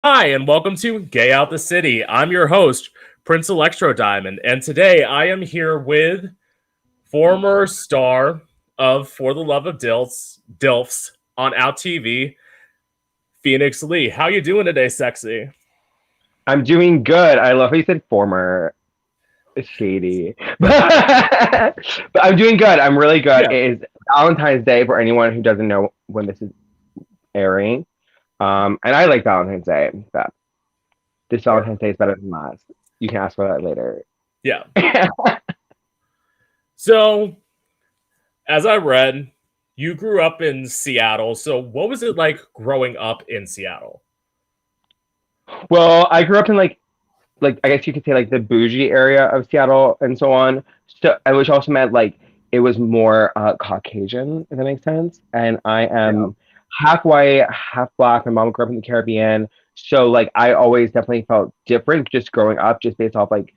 Hi, and welcome to Gay Out the City. I'm your host, Prince Electro Diamond, and today I am here with former star of For the Love of Dilfs on Out TV, Phoenix Lee. How you doing today, sexy? I'm doing good. I love how you said former. It's shady. But I'm doing good. I'm really good. Yeah, It is Valentine's Day for anyone who doesn't know when this is airing. And I like Valentine's Day. But this or Valentine's Day is better than last. You can ask for that later. yeah. So, as I read, you grew up in Seattle. So, what was it like growing up in Seattle? Well, I grew up in like I guess you could say like the bougie area of Seattle and so on. So which also meant like it was more Caucasian, if that makes sense. And I Yeah, am half white, half black. My mom grew up in the Caribbean, so like I always definitely felt different just growing up, just based off like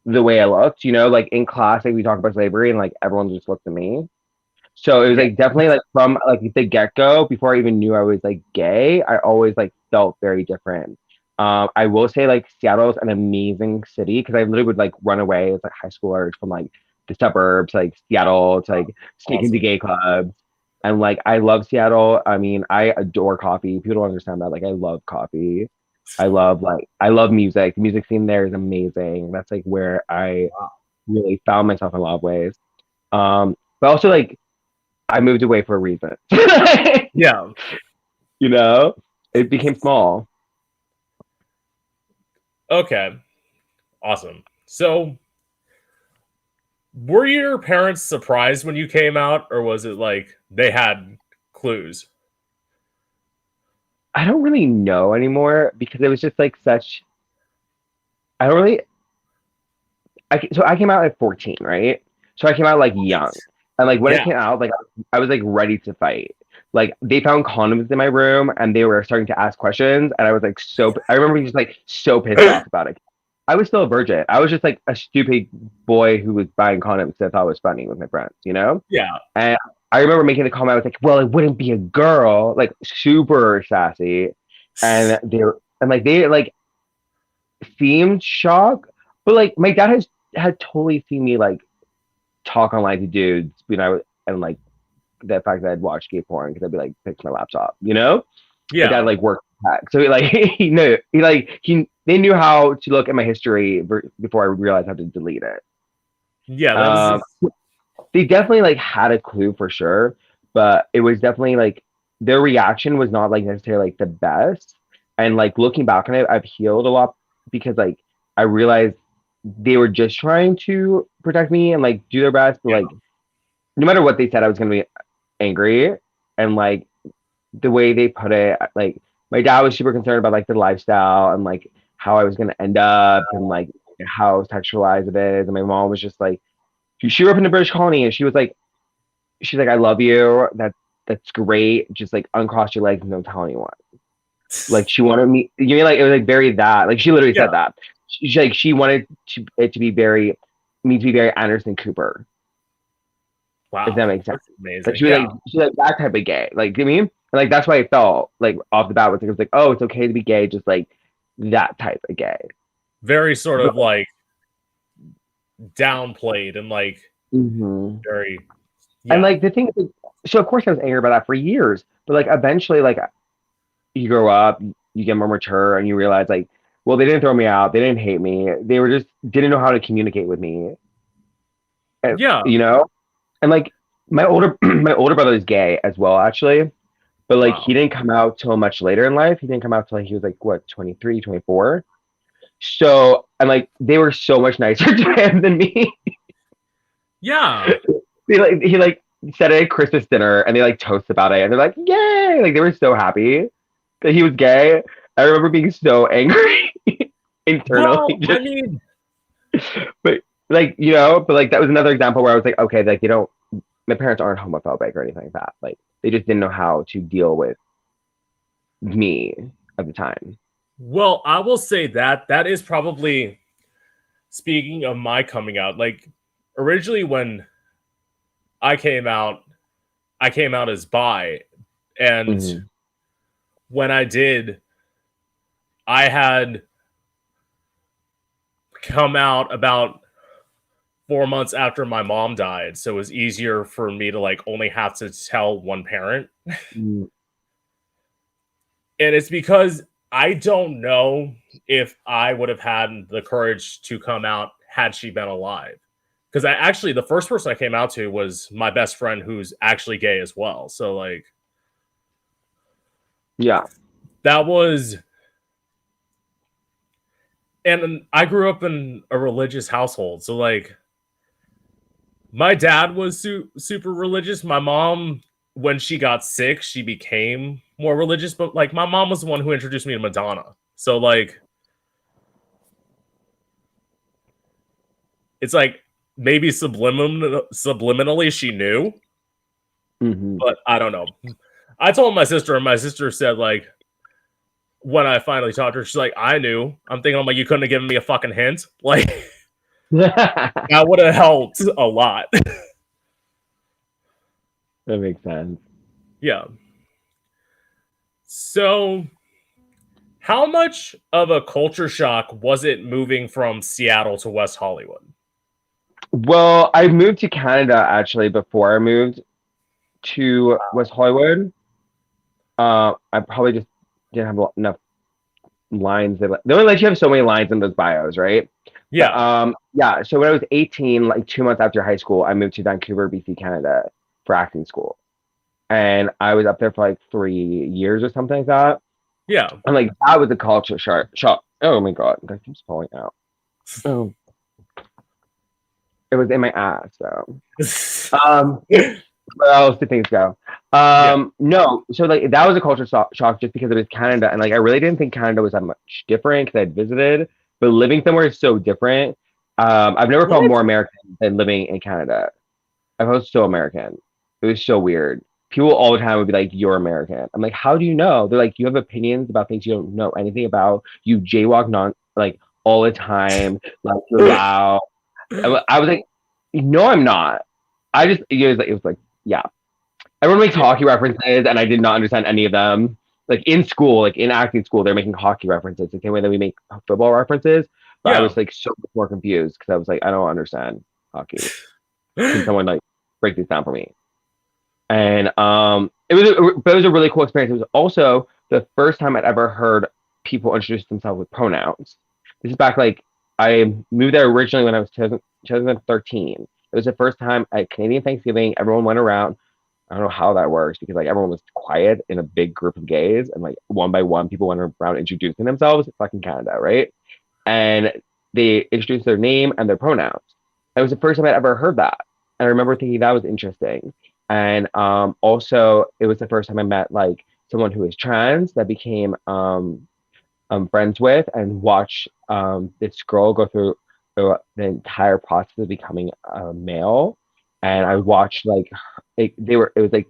the way I looked. Like in class, like we talk about slavery, and like everyone just looked at me. So it was yeah, like definitely like from like the get go, before I even knew I was like gay, I always like felt very different. I will say like Seattle's an amazing city because I literally would like run away as like high schoolers from like the suburbs, like Seattle, to like sneak into awesome. gay clubs. And like I love Seattle. I mean, I adore coffee. People don't understand that. Like I love coffee. I love music. The music scene there is amazing. That's like where I Wow. really found myself in a lot of ways. But also like I moved away for a reason. Yeah, you know, it became small. okay, awesome. So, were your parents surprised when you came out, or was it like they had clues? I don't really know anymore because it was just like such. I don't really. So I came out at 14, right? So I came out like young, and like when I Yeah. came out, like I was like ready to fight. Like they found condoms in my room, and they were starting to ask questions, and I was like so. I remember being just like so pissed off about it. I was still a virgin. I was just like a stupid boy who was buying condoms that I thought was funny with my friends. Yeah. And I remember making the comment, I was like, well, it wouldn't be a girl, like super sassy. And they like seemed shocked. But like my dad had totally seen me like talk online to dudes when I was and like the fact that I'd watch gay porn because I'd be like fix my laptop. My dad Yeah. like worked tech. So he like he they knew how to look at my history before I realized how to delete it. Yeah, that was Um they definitely like had a clue for sure, but it was definitely like their reaction was not like necessarily like the best. And like looking back on it, I've healed a lot because like I realized they were just trying to protect me and like do their best, but like no matter what they said, I was gonna be angry. And like the way they put it, like my dad was super concerned about like the lifestyle and like how I was gonna end up and like how sexualized it is. And my mom was just like she grew up in the British colony and she's like, I love you. That's great. Just like uncross your legs and don't tell anyone. Like she wanted me, you mean like it was like very that. Like she literally yeah. said that. She wanted it to be very me to be very Anderson Cooper, if that Wow, makes sense. that's Like amazing. she was Yeah. like that type of gay. Like you know what I mean? And like that's why I felt like off the bat was like it was like, oh, it's okay to be gay, just like that type of gay. Very sort But of like downplayed and like mhm. very And yeah. like the thing is, like, so of course I was angry about that for years. But like eventually, like you grow up, you get more mature, and you realize like, well, they didn't throw me out, they didn't hate me, they were just didn't know how to communicate with me, and, Yeah. you know. And like my older my older brother is gay as well, actually, but like he Wow. didn't come out till much later in life. He didn't come out till like, he was like what 23, 24. So and like they were so much nicer to him than me. Yeah. He like said it at Christmas dinner, and they like toast about it, and they're like, "Yay!" Like they were so happy that he was gay. I remember being so angry internally, Well, I just mean, but but like that was another example where I was like, okay, like they don't, my parents aren't homophobic or anything like that. Like they just didn't know how to deal with me at the time. well, I will say that that is probably speaking of my coming out. Like originally when I came out as bi, and Hmm. when I did, I had come out about 4 months after my mom died, so it was easier for me to like only have to tell one parent. Mm. And it's because I don't know if I would have had the courage to come out had she been alive. Because I actually, the first person I came out to was my best friend who's actually gay as well. So, like, Yeah. that was, and I grew up in a religious household. So, like, my dad was super religious. My mom, when she got sick, she became more religious. But, like, my mom was the one who introduced me to Madonna. So, like, it's like maybe subliminally she knew, Hmm. but I don't know. I told my sister, and my sister said, like, when I finally talked to her, she's like, I knew. I'm thinking, I'm like, you couldn't have given me a fucking hint. Like, That that would have helped a lot. makes sense. Yeah. So, how much of a culture shock was it moving from Seattle to West Hollywood? Well, I moved to Canada actually before I moved to West Hollywood. I probably just didn't have enough lines. They only let you have so many lines in those bios, right? But Yeah. yeah. So when I was 18, like 2 months after high school, I moved to Vancouver, BC, Canada for acting school, and I was up there for like 3 years or something like that. Yeah. And like that was a culture shock. Oh my god, that keeps falling out. Oh, it was in my ass. So um, where else did things go? Yeah. No, so like that was a culture shock just because it was Canada, and like I really didn't think Canada was that much different because I'd visited, but living somewhere is so different. I've never felt What? more American than living in Canada. I felt so American. It was so weird. People all the time would be like, "You're American." I'm like, "How do you know?" They're like, "You have opinions about things you don't know anything about. You jaywalk non like all the time. Like you're loud." I was like, "No, I'm not." I just it was like yeah. Everyone makes hockey references, and I did not understand any of them. Like in school, like in acting school, they're making hockey references the same way that we make football references. But I Yeah. was like so much more confused because I was like, I don't understand hockey. Can someone like break this down for me? And but it was a really cool experience. It was also the first time I'd ever heard people introduce themselves with pronouns. This is back like I moved there originally when I was 2013. It was the first time at Canadian Thanksgiving, everyone went around. I don't know how that works because like everyone was quiet in a big group of gays, and like one by one, people went around introducing themselves. Fucking Canada, right? And they introduced their name and their pronouns. It was the first time I'd ever heard that, and I remember thinking that was interesting. And also, it was the first time I met like someone who was trans that became friends with and watched this girl go through the entire process of becoming a male. And I Wow. watched like it was like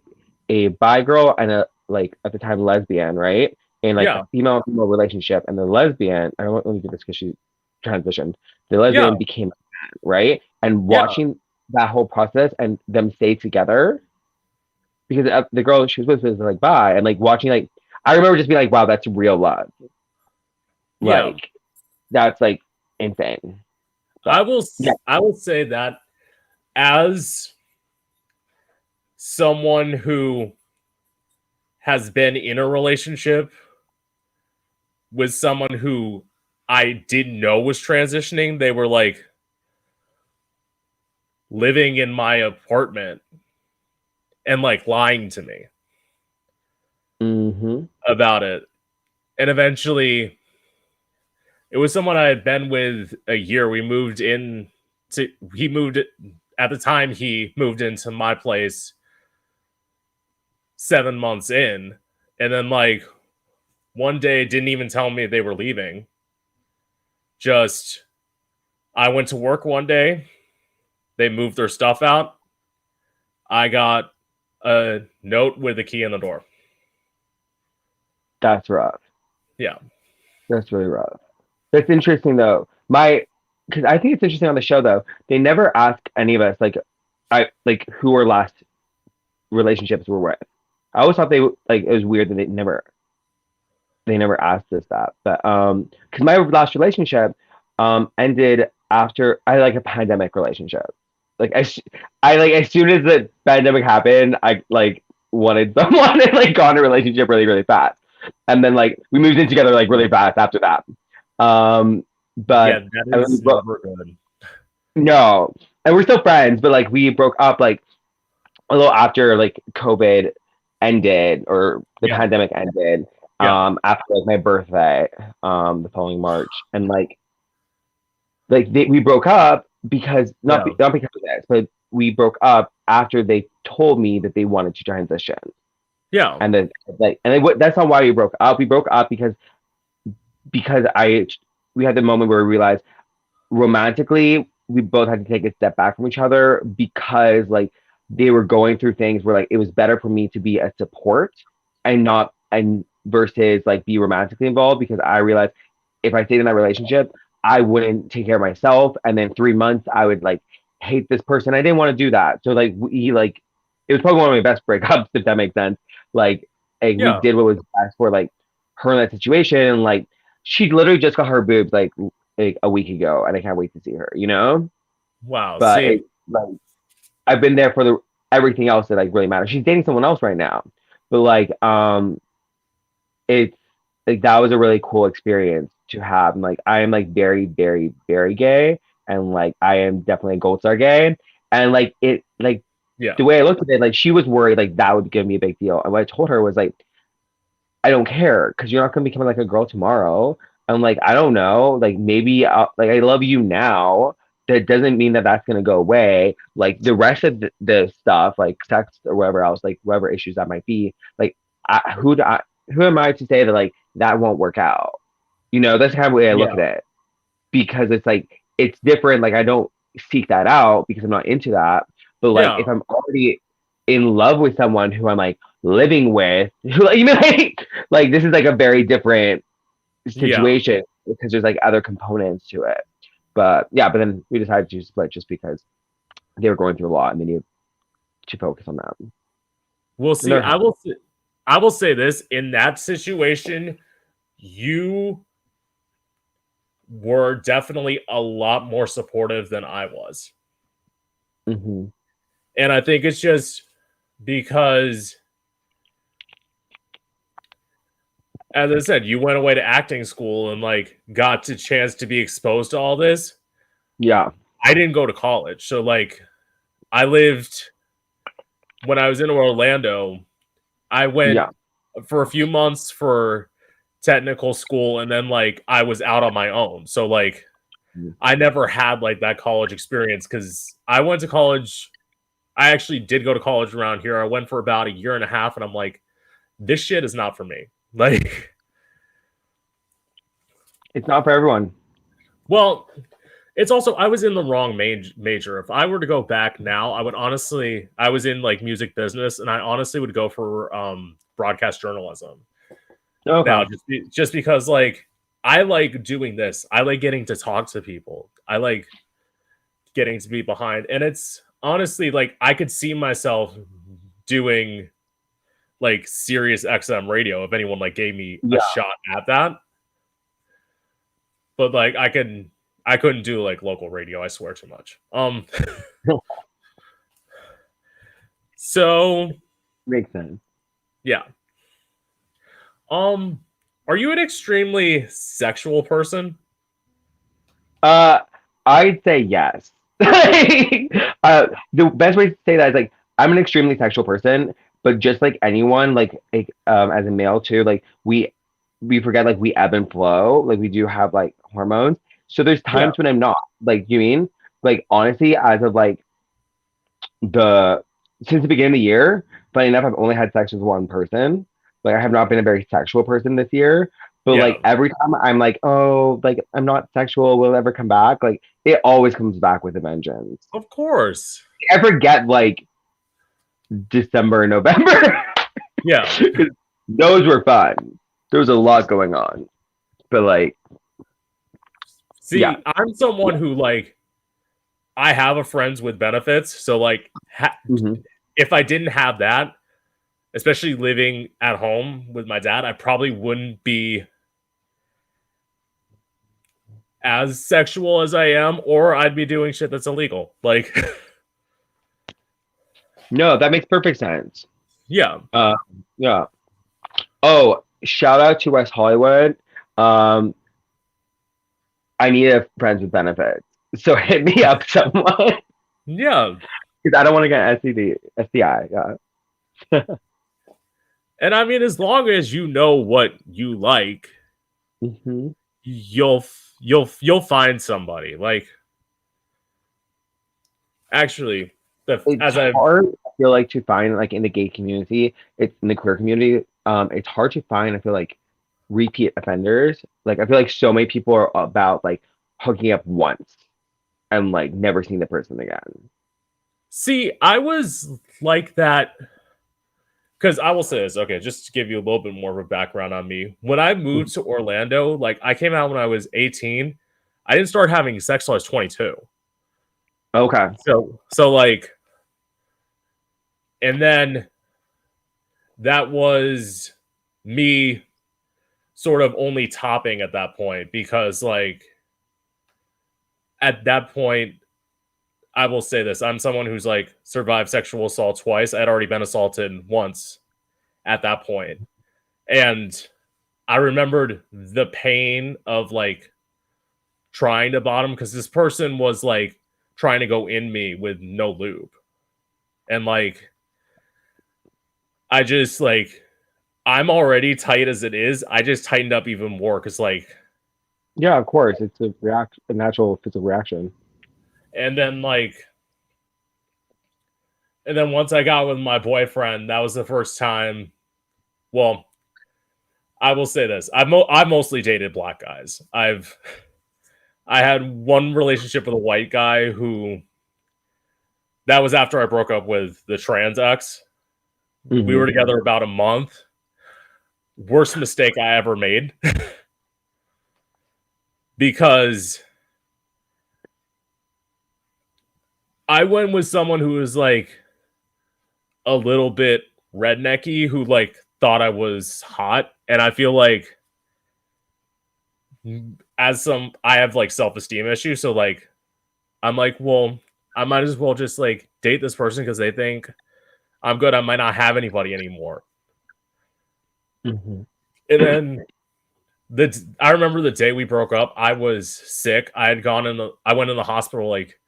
a bi girl and a like at the time lesbian, right? In like a Yeah. female female relationship, and the lesbian, I don't let me do this because she transitioned. The Yeah. lesbian became a man, right? And Yeah. watching that whole process and them stay together because the girl she was like bi, and like watching like I remember just being like, wow, that's real love. Yeah. Like that's like insane. But yeah. I will say that as someone who has been in a relationship with someone who I didn't know was transitioning, they were like living in my apartment and like lying to me Mm-hmm. about it. And eventually it was someone I had been with a year. We moved in to he moved at the time he moved into my place 7 months in. And then like one day didn't even tell me they were leaving. Just I went to work one day, they moved their stuff out. I got a note with a key in the door. That's rough. Yeah. That's really rough. That's interesting though. Because I think it's interesting on the show though. They never ask any of us I like who our last relationships were with. I always thought like it was weird that they never. they never asked us that. But because my last relationship ended after I like a pandemic relationship. Like I like as soon as the pandemic happened, I like wanted someone and like got in a relationship really really fast, and then like we moved in together like really fast after that. Yeah, But that and is never good. no, and we're still friends, but like we broke up like a little after like COVID ended or the Yeah, pandemic ended. yeah, After like my birthday, the following March, and like we broke up because yeah, not because of this, but we broke up after they told me that they wanted to transition, yeah, and then like and that's not why we broke up. We broke up because I we had the moment where we realized romantically we both had to take a step back from each other because like they were going through things where like it was better for me to be a support and not and versus like be romantically involved because I realized if I stayed in that relationship I wouldn't take care of myself and then 3 months I would like hate this person. I didn't want to do that. So like we like it was probably one of my best breakups if that makes sense. Like, like we yeah. did what was best for like her in that situation and like she literally just got her boobs like a week ago, and I can't wait to see her. You know, Wow. but See, it like I've been there for the everything else that like really matters. She's dating someone else right now, but like it's like that was a really cool experience to have. And like I am like very very very gay, and like I am definitely a gold star gay, and like it like yeah, the way I looked at it, like she was worried like that would give me a big deal, and what I told her was like I don't care because you're not gonna become like a girl tomorrow. I'm like, I don't know. Like maybe like I love you now. That doesn't mean that that's gonna go away. Like the rest of the stuff, like sex or whatever else, like whatever issues that might be. Like who am I to say that like that won't work out? You know, that's kind of the way I look yeah, at it because it's like it's different. Like I don't seek that out because I'm not into that. But like yeah, if I'm already in love with someone who I'm like living with, who like, you know like this is like a very different yeah. situation because there's like other components to it. But yeah, but then we decided to split just because they were going through a lot and they needed to focus on that. We'll And see. they're happy. I will say this in that situation, you were definitely a lot more supportive than I was. Hmm. And I think it's just because, as I said, you went away to acting school and like got the chance to be exposed to all this. Yeah, I didn't go to college. So like I lived when I was in Orlando, I went yeah. for a few months for technical school and then like I was out on my own. So like I never had like that college experience because I went to college. I actually did go to college around here. I went for about a year and a half, and I'm like, this shit is not for me. Like, It's not for everyone. well, it's also I was in the wrong major. If I were to go back now, I would honestly I was in like music business, and I honestly would go for broadcast journalism. Now, Okay. just because like I like doing this, I like getting to talk to people. I like getting to be behind, and it's honestly like I could see myself doing like Sirius XM radio if anyone like gave me a Yeah. shot at that. But like I couldn't do like local radio. I swear too much. So Makes sense. yeah. Um, are you an extremely sexual person? Uh, I'd say yes. The best way to say that is like I'm an extremely sexual person, but just like anyone, as a male too, like we forget like we ebb and flow, like we do have like hormones. So there's Yeah, times when I'm not. Like you mean like honestly, as of like the since the beginning of the year, funny enough, I've only had sex with one person. Like I have not been a very sexual person this year. But yeah, like every time I'm like, oh, like I'm not sexual, will it ever come back? Like it always comes back with a vengeance. of course. I forget like December and November. Yeah. 'Cause those were fun. There was a lot going on. But like, yeah. See, I'm someone who like I have a friends with benefits, so like Hmm. if I didn't have that, especially living at home with my dad, I probably wouldn't be as sexual as I am, or I'd be doing shit that's illegal. Like, No, that makes perfect sense. yeah, Uh, yeah. Oh, shout out to West Hollywood. Um, I need a friends with benefits. So hit me up, someone, yeah. because I don't want to get STD, STI. Yeah. And I mean, as long as you know what you like, Hmm. you'll find somebody. Like, actually, It's as I've hard, I feel like, to find like in the gay community, it's in the queer community. It's hard to find, I feel like, repeat offenders. Like I feel like so many people are about like hooking up once and like never seeing the person again. see, I was like that because I will say this. Okay, just to give you a little bit more of a background on me. When I moved to Orlando, like I came out when I was 18. I didn't start having sex till I was 22. Okay. So like, and then that was me sort of only topping at that point because like at that point I will say this, I'm someone who's like survived sexual assault twice. I'd already been assaulted once at that point. And I remembered the pain of like trying to bottom because this person was like trying to go in me with no lube. And like I just like I'm already tight as it is. I just tightened up even more because like Yeah, of course. It's a natural physical reaction. and then like and then once I got with my boyfriend, that was the first time. Well, I will say this: I've mostly dated black guys. I had one relationship with a white guy who that was after I broke up with the trans ex. We Hmm. were together about a month. Worst mistake I ever made because I went with someone who was like a little bit rednecky, who like thought I was hot, and I feel like I have like self-esteem issues, so like I'm like, well, I might as well just like date this person because they think I'm good. I might not have anybody anymore. Hmm. And then I remember the day we broke up. I was sick. I went in the hospital like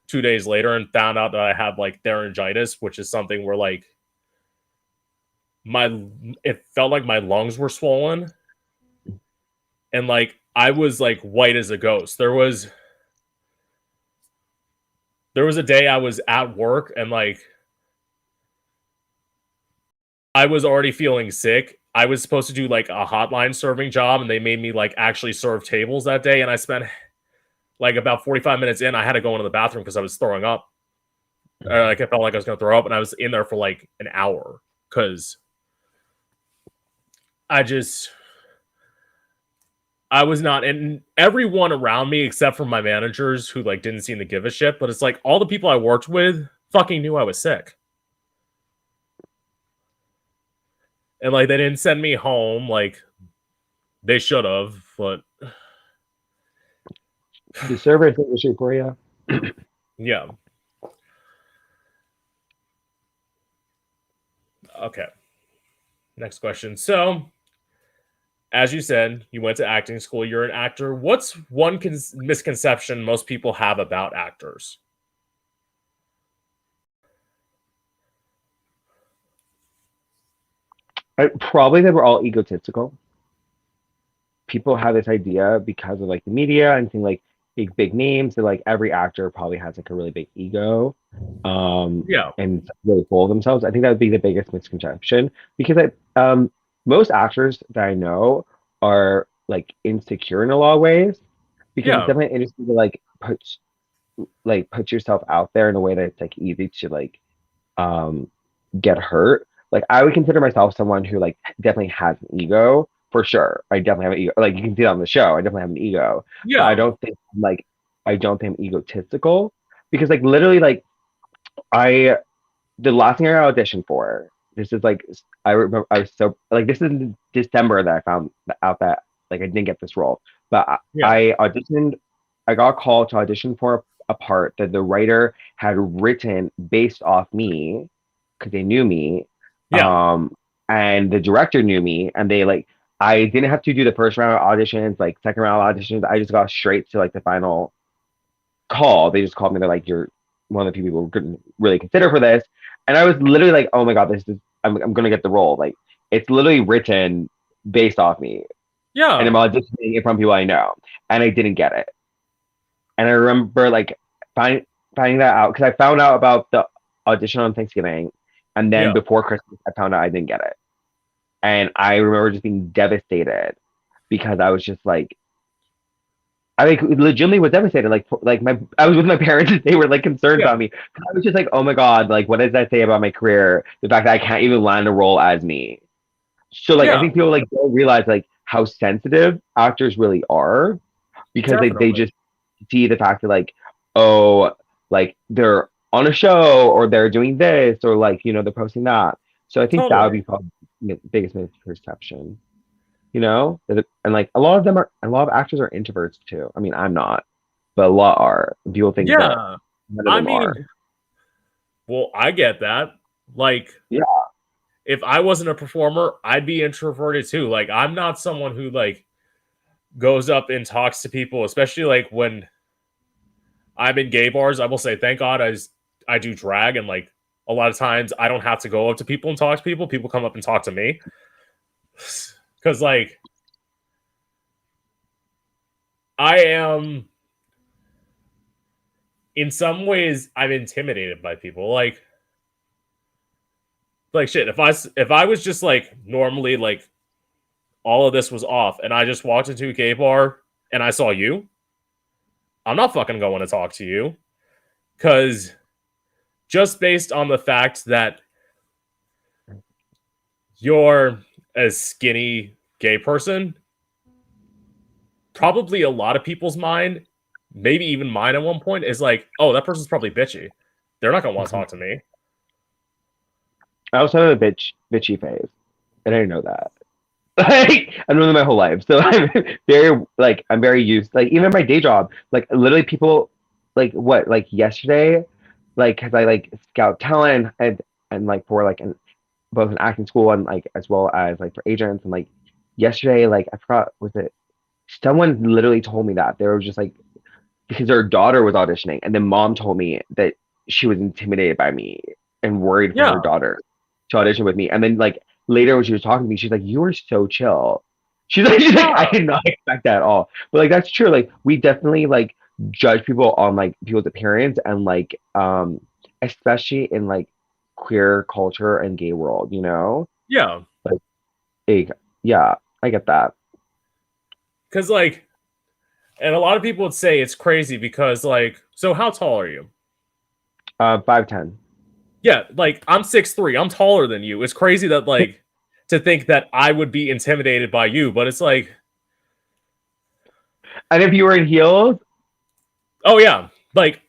2 days later and found out that I had like laryngitis, which is something where like my it felt like my lungs were swollen and like I was like white as a ghost. There was a day I was at work and like I was already feeling sick. I was supposed to do like a hotline serving job and they made me like actually serve tables that day and I spent like about 45 minutes in I had to go into the bathroom because I was throwing up. Like I felt like I was going to throw up and I was in there for like an hour cuz I just I was not, and everyone around me except for my managers who like didn't seem to give a shit, but it's like all the people I worked with fucking knew I was sick. And like they didn't send me home like they should have, but The server is issue for you. yeah. Okay. Next question. So, as you said, you went to acting school, you're an actor. What's one misconception most people have about actors? Probably they were all egotistical. People have this idea because of like the media and seeing like big names that like every actor probably has like a really big ego, Yeah. and really full of themselves. I think that would be the biggest misconception because most actors that I know are like insecure in a lot of ways because it's Yeah. definitely an industry to like put yourself out there in a way that's like easy to like um get hurt. Like I would consider myself someone who like definitely has an ego for sure. I definitely have an ego. Like you can see that on the show. I definitely have an ego. But Yeah. I don't think I'm egotistical because like literally like I the last thing I auditioned for, this is like I remember I was so like this is in December that I found out that like I didn't get this role, but Yeah. I auditioned. I got called to audition for a part that the writer had written based off me because they knew me, Yeah. um, and the director knew me, and they like I didn't have to do the first round of auditions, like second round auditions. I just got straight to like the final call. They just called me. They're like, "You're one of the few people we couldn't really consider for this." And I was literally like, "Oh my god, this is I'm gonna get the role." Like it's literally written based off me, and I'm Yeah. auditioning it from people I know, and I didn't get it. And I remember like finding that out because I found out about the audition on Thanksgiving, and then Yeah. before Christmas, I found out I didn't get it, and I remember just being devastated because I was just like, I like legitimately was devastated. Like my I was with my parents and they were like concerned Yeah. about me. I was just like, oh my god, like what does that say about my career? The fact that I can't even land a role as me. So like I Yeah. think people like don't realize like how sensitive actors really are because they Definitely. just see the fact that like, oh, like they're on a show or they're doing this or like, they're posting that. So I think that would Totally. be probably the biggest misperception, and like a lot of actors are introverts too. I mean, I'm not, but a lot are. People think that Yeah. none of I them mean, are. well, I get that. Like, Yeah, if I wasn't a performer, I'd be introverted too. Like, I'm not someone who like goes up and talks to people, especially like when I'm in gay bars. I will say, thank God I do drag, and like a lot of times I don't have to go up to people and talk to people. People come up and talk to me because like I am in some ways I'm intimidated by people. Like shit. If I was just like normally like all of this was off, and I just walked into a gay bar and I saw you, I'm not fucking going to talk to you because just based on the fact that you're a skinny gay person, probably a lot of people's mind, maybe even mine at one point, is like, oh, that person's probably bitchy. They're not gonna want to mhm. talk to me. I also have a bitchy phase, and I didn't know that. Like I've known them my whole life, so I'm very used. Like even my day job, like literally people, like yesterday, like because I like scout talent and like for like both in acting school and like as well as like for agents and like yesterday, like I forgot was it someone literally told me that they were just like because their daughter was auditioning and then mom told me that she was intimidated by me and worried for Yeah, her daughter to audition with me and then like later when she was talking to me she's like you were so chill. She's like I yeah, did not expect that at all, but like that's true. Like we definitely like judge people on like people's appearance and like especially in like queer culture and gay world, yeah. like hey, yeah, I get that. Because like, and a lot of people would say it's crazy because like, so how tall are you? 5'10". Yeah, like I'm 6'3". I'm taller than you. It's crazy that like to think that I would be intimidated by you, but it's like, And if you were in heels, oh yeah, like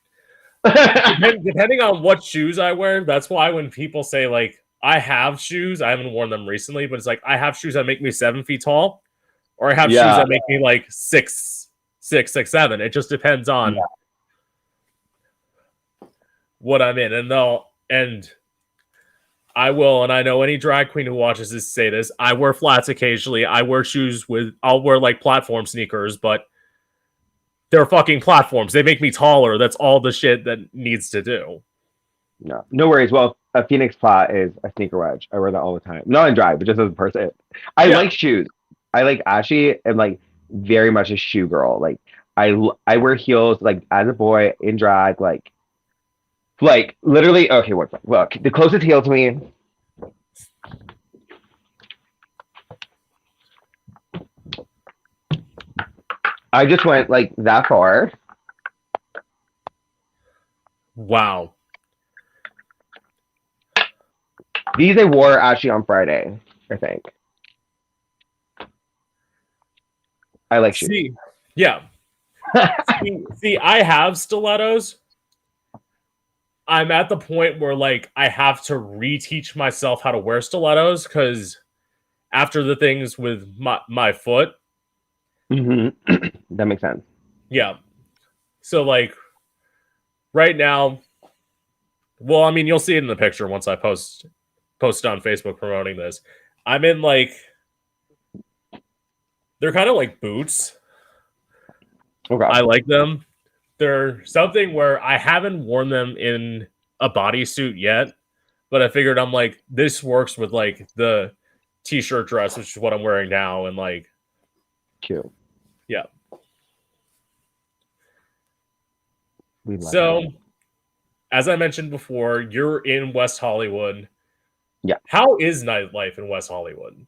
depending on what shoes I wear, that's why when people say like I have shoes, I haven't worn them recently, but it's like I have shoes that make me 7 feet tall, or I have shoes yeah, that make me like 6'7". It just depends on yeah. what I'm in, and I will, and I know any drag queen who watches this say this. I wear flats occasionally. I'll wear like platform sneakers, but they're fucking platforms. They make me taller. That's all the shit that needs to do. No, no worries. Well, a Phoenix flat is a sneaker wedge. I wear that all the time. Not in drag, but just as a person. I Yeah, like shoes. I like actually am like very much a shoe girl. Like I wear heels like as a boy in drag. Like literally. Okay, what's look the closest heel to me. I just went like that far. wow. These I wore actually on Friday. I think I like shoes. See, yeah. See, I have stilettos. I'm at the point where like I have to reteach myself how to wear stilettos because after the things with my foot, Hmm. That makes sense. yeah. So like right now, well, I mean, you'll see it in the picture once I post on Facebook promoting this. I'm in like they're kind of like boots. Okay. I like them. They're something where I haven't worn them in a bodysuit yet, but I figured I'm like this works with like the t-shirt dress, which is what I'm wearing now, and like Cute. yeah. We love So it. as I mentioned before, you're in West Hollywood. Yeah. How is nightlife in West Hollywood?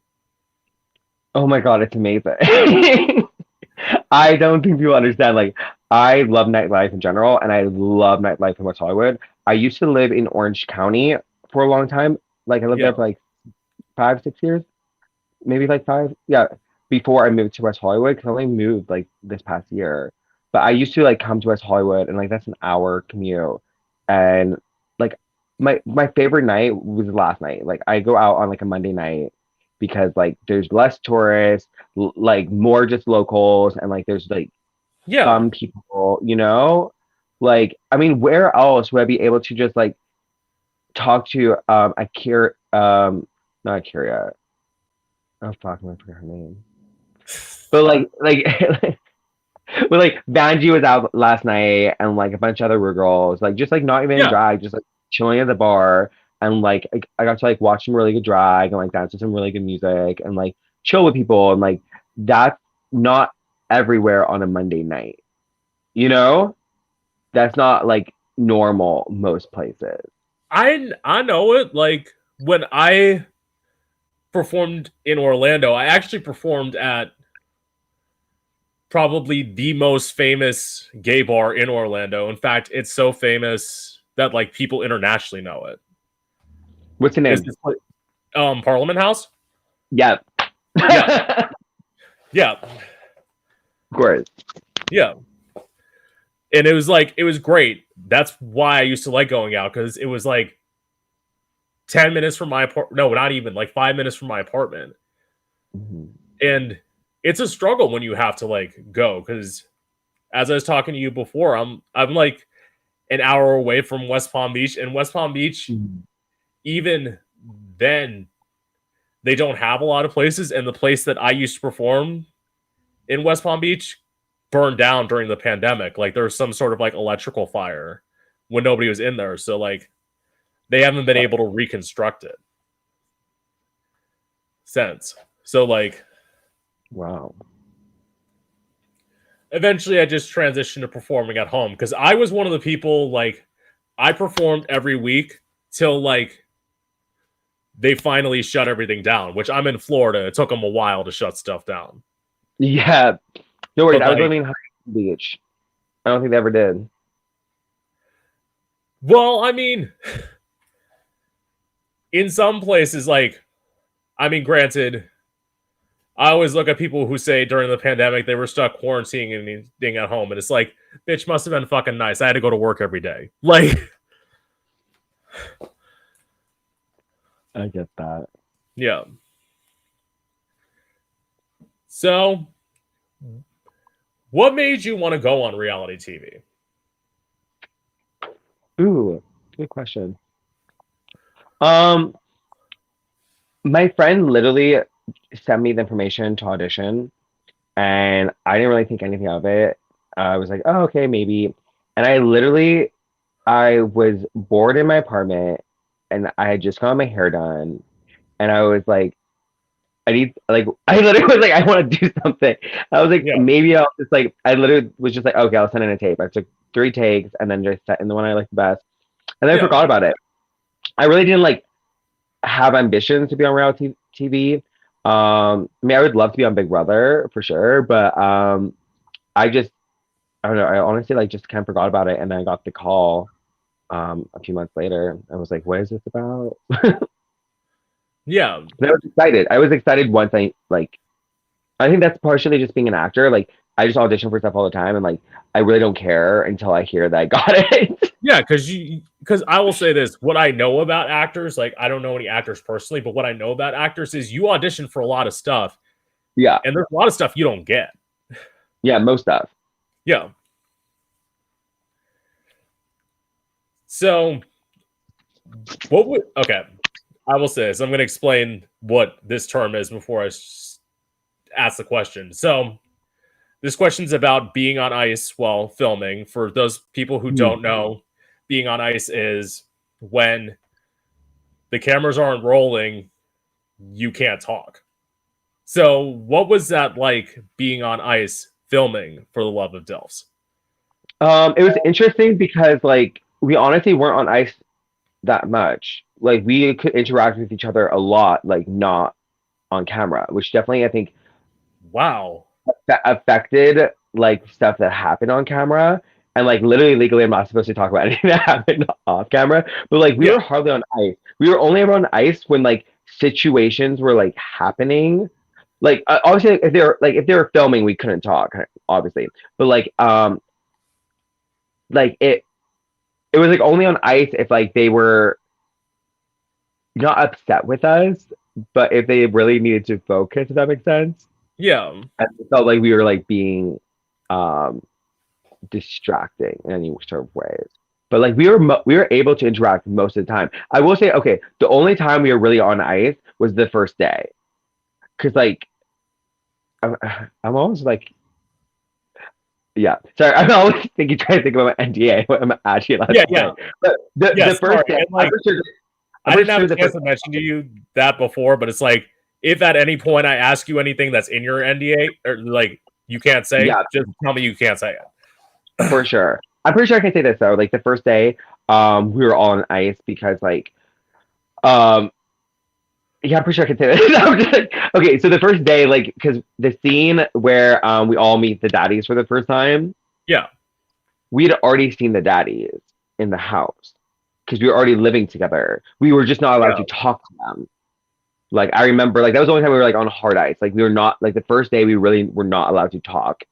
Oh my God, it's amazing. I don't think people understand. Like, I love nightlife in general, and I love nightlife in West Hollywood. I used to live in Orange County for a long time. Like, I lived Yeah, there for like 5, 6 years, maybe like five. Yeah, before I moved to West Hollywood, because I only moved like this past year. But I used to like come to West Hollywood, and like that's an hour commute. And like my favorite night was last night. Like I go out on like a Monday night because like there's less tourists, like more just locals, and like there's like yeah, fun people, you know? Like I mean, where else would I be able to just like talk to Akira not Akira. Oh fuck, I forgot her name. But but like Vanjie was out last night and like a bunch of other girls, like just like not even in yeah. drag, just like chilling at the bar and like I got to like watch some really good drag and like dance to some really good music and like chill with people and like that's not everywhere on a Monday night. You know? That's not like normal most places. I know it. Like when I performed in Orlando, I actually performed at probably the most famous gay bar in Orlando. In fact, it's so famous that like people internationally know it. What's the Is name? this Parliament House? Yeah. Yeah, Of yeah, course. yeah. And it was great. That's why I used to like going out because it was like 10 minutes from my apartment. No, not even like 5 minutes from my apartment. Mhm. And it's a struggle when you have to like go because as I was talking to you before, I'm like an hour away from West Palm Beach, and West Palm Beach, Mhm. even then, they don't have a lot of places. And the place that I used to perform in West Palm Beach burned down during the pandemic. Like there was some sort of like electrical fire when nobody was in there. So like they haven't been able to reconstruct it since. So like Wow. eventually I just transitioned to performing at home because I was one of the people like I performed every week till like they finally shut everything down, which I'm in Florida. It took them a while to shut stuff down. Yeah. No worries. But I was like, living in Huntington Beach. I don't think they ever did. well, I mean, in some places, like, I mean, granted, I always look at people who say during the pandemic they were stuck quarantining and being at home, and it's like, bitch, must have been fucking nice. I had to go to work every day. Like, I get that. yeah. So, what made you want to go on reality TV? Ooh, good question. Um, my friend literally sent me the information to audition, and I didn't really think anything of it. I was like, oh, okay, maybe. And I was bored in my apartment, and I had just got my hair done, and I was like, I need like I literally was like, I want to do something. I was like, Yeah, maybe I'll just like I literally was just like, okay, I'll send in a tape. I took 3 takes and then just set in the one I liked the best, and then I yeah, forgot about it. I really didn't like have ambitions to be on reality TV. I mean, I would love to be on Big Brother for sure, but I just I don't know. I honestly like just kind of forgot about it, and then I got the call a few months later. I was like, what is this about? yeah, And I was excited. I was excited once I like. I think that's partially just being an actor. Like I just audition for stuff all the time, and like I really don't care until I hear that I got it. Yeah, because I will say this: what I know about actors, like I don't know any actors personally, but what I know about actors is you audition for a lot of stuff, Yeah, and there's a lot of stuff you don't get. yeah, most stuff. Yeah. So what would okay? I will say this. I'm going to explain what this term is before I ask the question. So this question's about being on ice while filming. For those people who Hmm. don't know, being on ice is when the cameras aren't rolling, you can't talk. So, what was that like being on ice filming For the Love of Delphs? It was interesting because like we honestly weren't on ice that much. Like we could interact with each other a lot, like not on camera, which definitely I think Wow. affected like stuff that happened on camera. And like literally legally, I'm not supposed to talk about anything that happened off camera. But like we Yeah. were hardly on ice. We were only ever on ice when like situations were like happening. Like obviously, if they were filming, we couldn't talk, obviously. But like it was like only on ice if like they were not upset with us, but if they really needed to focus, if that makes sense. Yeah. And it felt like we were like being um distracting in any sort of ways. But like we were able to interact most of the time. I will say, okay, the only time we were really on ice was the first day, because like I'm, I'm always like, yeah. Sorry, I'm always thinking trying to think about my NDA, what I'm actually allowed Yeah. to Yeah. say. But Yeah. the Sorry. first day, And like, I'm I pretty didn't have sure a the chance first. to mention to you that before, but it's like, if at any point I ask you anything that's in your NDA or like you can't say, Yeah, just tell me you can't say for it. sure. I'm pretty sure I can say this though. Like the first day, we were all on ice because like um yeah, I'm pretty sure I can say this. I'm just like, okay, so the first day, like, because the scene where we all meet the daddies for the first time, Yeah. we had already seen the daddies in the house because we were already living together. We were just not allowed Yeah. to talk to them. Like I remember, like that was the only time we were like on hard ice. Like we were not like the first day we really were not allowed to talk.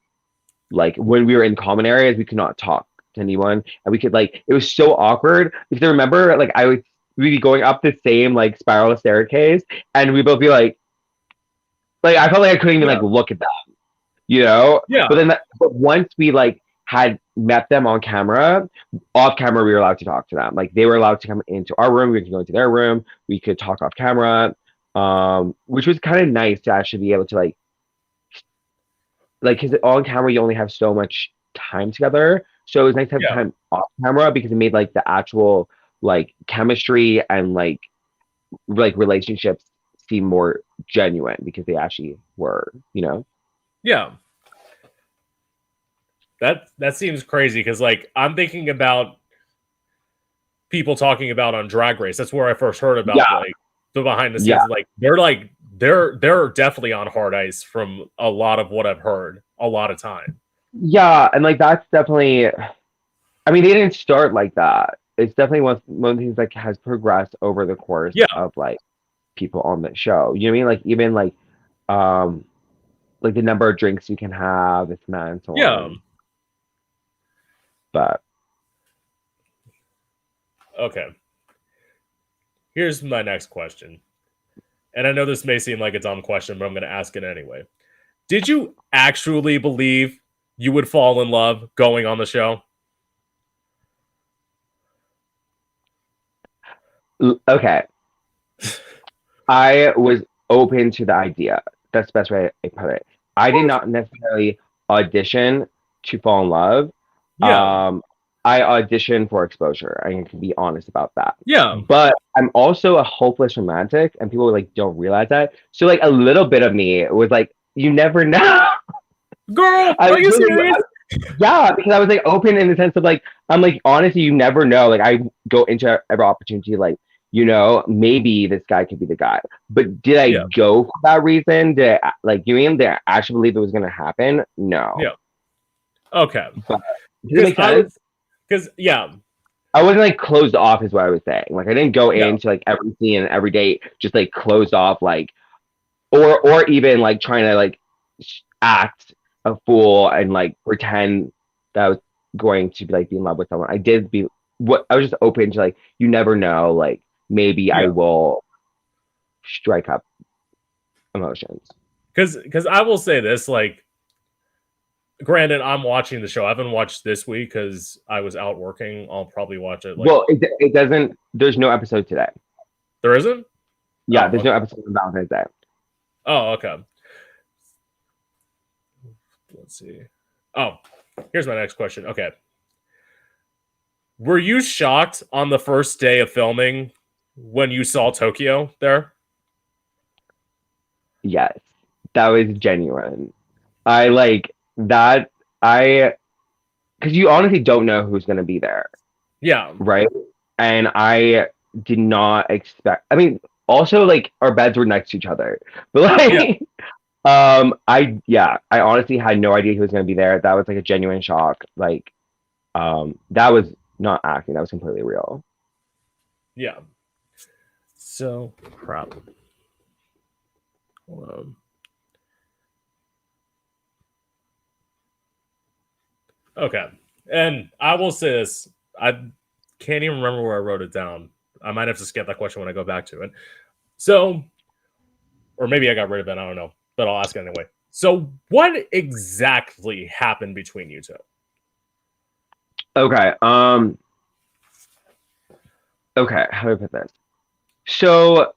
Like when we were in common areas, we could not talk to anyone, and we could like it was so awkward because I remember like we'd be going up the same like spiral staircase, and we'd both be like I felt like I couldn't even Yeah. like look at them, you know. But Yeah. then, but once we like had met them on camera, off camera we were allowed to talk to them. Like they were allowed to come into our room, we could go into their room, we could talk off camera, which was kind of nice to actually be able to like because on camera you only have so much time together, so it was nice to have Yeah. time off camera because it made like the actual like chemistry and like relationships seem more genuine because they actually were, you know. Yeah. That seems crazy because like I'm thinking about people talking about on Drag Race. That's where I first heard about Yeah, like the behind the yeah, scenes. They're definitely on hard ice from a lot of what I've heard a lot of time. yeah, and like that's definitely. I mean, they didn't start like that. It's definitely one of the things like has progressed over the course Yeah. of like people on the show. You know what I mean? Like even um like the number of drinks you can have, this and that, and so Yeah. on. But Okay. Here's my next question. And I know this may seem like a dumb question, but I'm going to ask it anyway. Did you actually believe you would fall in love going on the show? okay, I was open to the idea. That's the best way I put it. I did not necessarily audition to fall in love. Yeah. Um, I auditioned for exposure. I can be honest about that. Yeah. But I'm also a hopeless romantic, and people like don't realize that. So like a little bit of me was like, you never know. Girl, I are was you really, serious? yeah, because I was like open in the sense of like I'm like honestly, you never know. Like I go into every opportunity like maybe this guy could be the guy. But did I Yeah. go for that reason? Did I, like you mean did I actually believe it was gonna happen? No. Yeah. Okay. But does it make sense? Because yeah. I wasn't like closed off is what I was saying. Like I didn't go Yeah. into like every scene and every date just like closed off like or even like trying to like act a fool and like pretend that I was going to be like be in love with someone. I did be what I was just open to like you never know, like maybe I Yeah. will strike up emotions. Because I will say this, like, granted, I'm watching the show. I haven't watched this week because I was out working. I'll probably watch it like Well, it doesn't. There's no episode today. there isn't. Yeah, Oh, there's okay. no episode on Valentine's Day. Oh, okay. Let's see. Oh, here's my next question. Okay. Were you shocked on the first day of filming when you saw Tokyo there? Yes, that was genuine. I like that. I because you honestly don't know who's gonna be there, Yeah. right? And I did not expect. I mean, also like our beds were next to each other, but Yeah. like, I honestly had no idea he was gonna be there. That was like a genuine shock. Like, that was not acting. That was completely real. Yeah. So crap. Hold on. Okay. And I will say this. I can't even remember where I wrote it down. I might have to skip that question when I go back to it. So, or maybe I got rid of it. I don't know. But I'll ask it anyway. So, what exactly happened between you two? Okay. Okay. How do I put this? So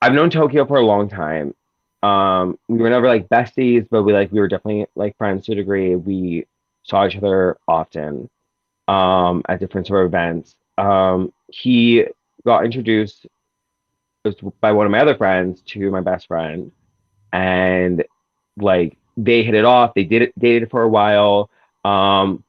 I've known Tokyo for a long time. We were never like besties, but we were definitely like friends to a degree. We saw each other often at different sort of events. He got introduced by one of my other friends to my best friend, and like they hit it off. They dated for a while. Um,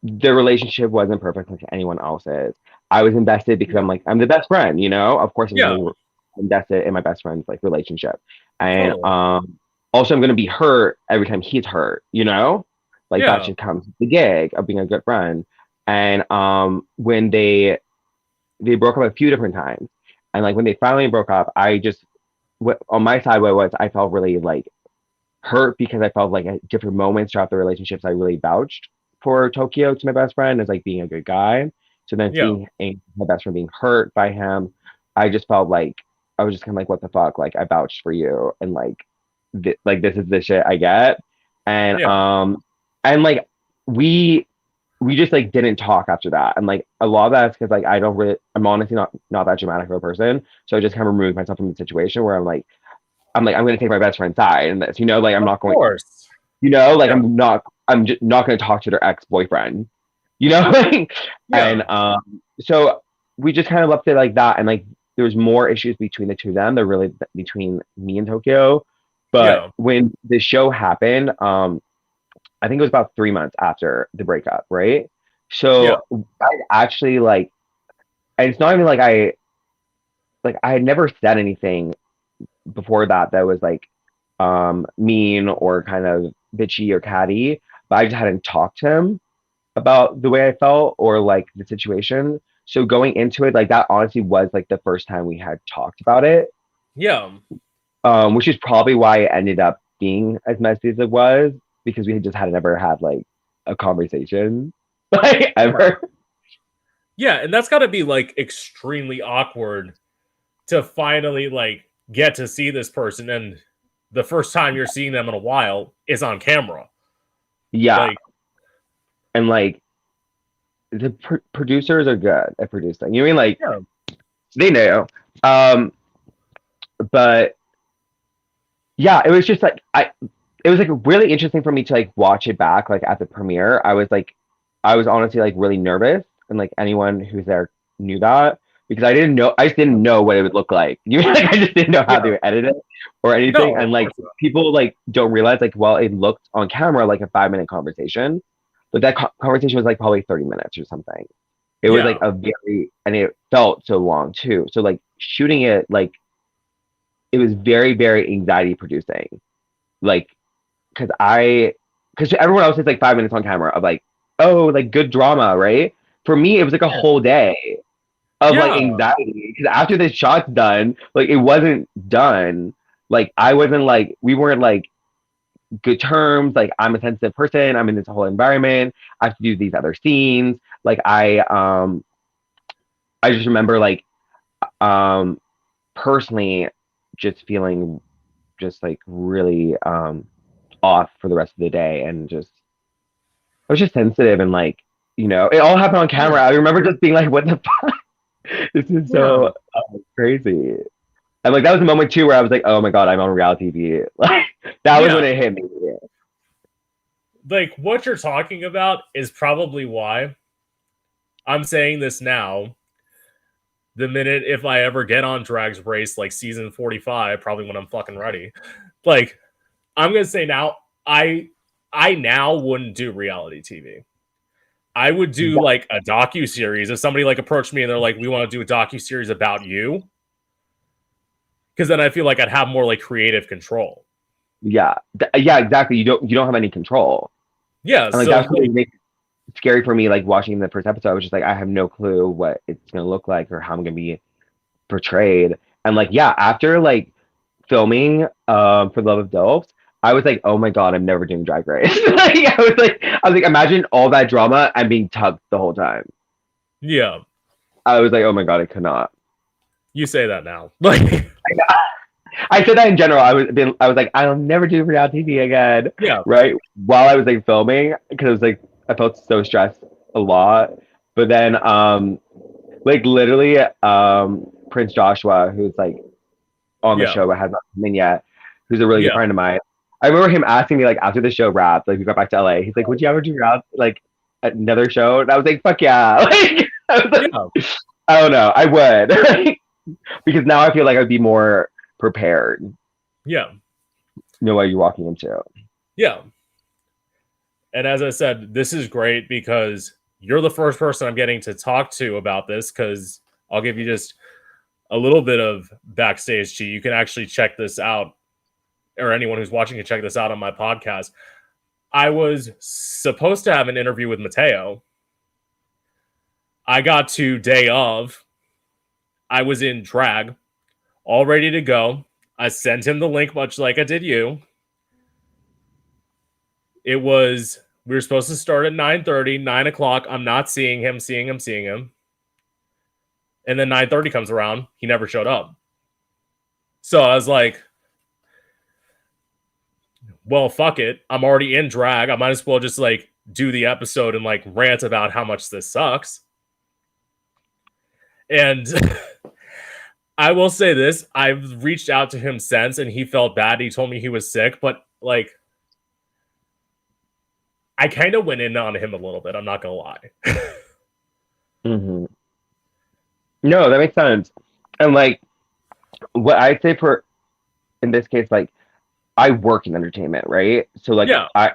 their relationship wasn't perfect like anyone else's. I was invested because Yeah. I'm the best friend, you know. Of course, I'm Yeah. gonna be invested in my best friend's like relationship, and Totally. also I'm gonna be hurt every time he's hurt, you know. Like that Yeah. should come with the gig of being a good friend. And when they broke up a few different times, and like when they finally broke up, I just on my side what it was I felt really like hurt because I felt like at different moments throughout the relationships, I really vouched for Tokyo to my best friend as like being a good guy. So then Yeah. seeing my best friend being hurt by him, I just felt like I was just kind of like, what the fuck? Like I vouched for you, and like, like this is the shit I get, and Yeah. like we we just like didn't talk after that, and like a lot of that is because like I don't really, I'm honestly not that dramatic of a person, so I just kind of removed myself from the situation where I'm gonna take my best friend's side in this, you know, like I'm Of not going, course. you know, like Yeah. I'm just not gonna talk to their ex-boyfriend, you know, like, Yeah. and so we just kind of left it like that, and like there was more issues between the two of them. They're really between me and Tokyo, but Yeah. when the show happened, I think it was about 3 months after the breakup, right? Yeah. So I actually like, and it's not even like I had never said anything before that that was like mean or kind of bitchy or catty, but I just hadn't talked to him about the way I felt or like the situation. So going into it, like that honestly was like the first time we had talked about it, Yeah. which is probably why it ended up being as messy as it was because we had just had never had like a conversation like Yeah. ever. Yeah. And that's got to be like extremely awkward to finally like get to see this person, and the first time you're seeing them in a while is on camera. Yeah, Like, and like the producers are good at producing. You know what I mean? Like yeah. they know. Um, but yeah, it was just like it was like really interesting for me to like watch it back like at the premiere. I was honestly like really nervous, and like anyone who's there knew that because I just didn't know what it would look like. You know, like I just didn't know how they Yeah. would edit it or anything. No, of And like course not. people like don't realize like well it looked on camera like a 5 minute conversation, but that conversation was like probably 30 minutes or something. It was like Yeah. a very and it felt so long too. So like shooting it like it was very very anxiety producing. Like because because everyone else is like 5 minutes on camera of like, oh, like good drama, right? For me, it was like a Yeah. whole day of like Yeah. anxiety because after the shot's done, like it wasn't done. Like I wasn't like we weren't like good terms. Like I'm a sensitive person. I'm in this whole environment. I have to do these other scenes. Like I just remember like um personally just feeling just like really off for the rest of the day, and just I was just sensitive, and like it all happened on Yeah. camera. I remember just being like, what the fuck? This is Yeah. so crazy. And like that was the moment too where I was like, oh my god, I'm on reality TV. Like that was Yeah. when it hit me. Like what you're talking about is probably why I'm saying this now. The minute if I ever get on Drag's Race like season 45, probably when I'm fucking ready. Like I'm gonna say now, I now wouldn't do reality TV. I would do Yeah, like a docu series if somebody like approached me and they're like, "We want to do a docu series about you," because then I feel like I'd have more like creative control. yeah, yeah, exactly. You don't have any control, Yeah, and like so that's what like makes it scary for me. Like watching the first episode, I was just like, I have no clue what it's gonna look like or how I'm gonna be portrayed. And like, yeah, after like filming for Love of Doves, I was like, oh my god, I'm never doing Drag Race. Like I was like, imagine all that drama and being tugged the whole time. yeah, I was like, oh my god, I could not. you say that now. Like I said that in general. I was like, I'll never do reality TV again. yeah, Right while I was like filming, because it was like I felt so stressed a lot. But then like literally Prince Joshua, who's like on the yeah, show but has not come in yet, who's a really good yeah, friend of mine. I remember him asking me like after the show wrapped, like we got back to LA. He's like, "Would you ever do like another show?" And I was like, "Fuck yeah!" Like, I was like, yeah, I don't know, I would because now I feel like I'd be more prepared. yeah, Know what you're walking into. yeah. And as I said, this is great because you're the first person I'm getting to talk to about this. Because I'll give you just a little bit of backstage to you. You can actually check this out, or anyone who's watching can check this out on my podcast. I was supposed to have an interview with Mateo. I got to day of. I was in drag, all ready to go. I sent him the link, much like I did you. It was we were supposed to start at 9:30, 9 o'clock. I'm not seeing him, seeing him. And then 9:30 comes around. He never showed up. So I was like, well, fuck it. I'm already in drag. I might as well just like do the episode and like rant about how much this sucks. And I will say this, I've reached out to him since and he felt bad. He told me he was sick, but like I kind of went in on him a little bit. I'm not going to lie. Hmm. No, that makes sense. And like what I'd say for in this case, like I work in entertainment, right? So like Yeah. I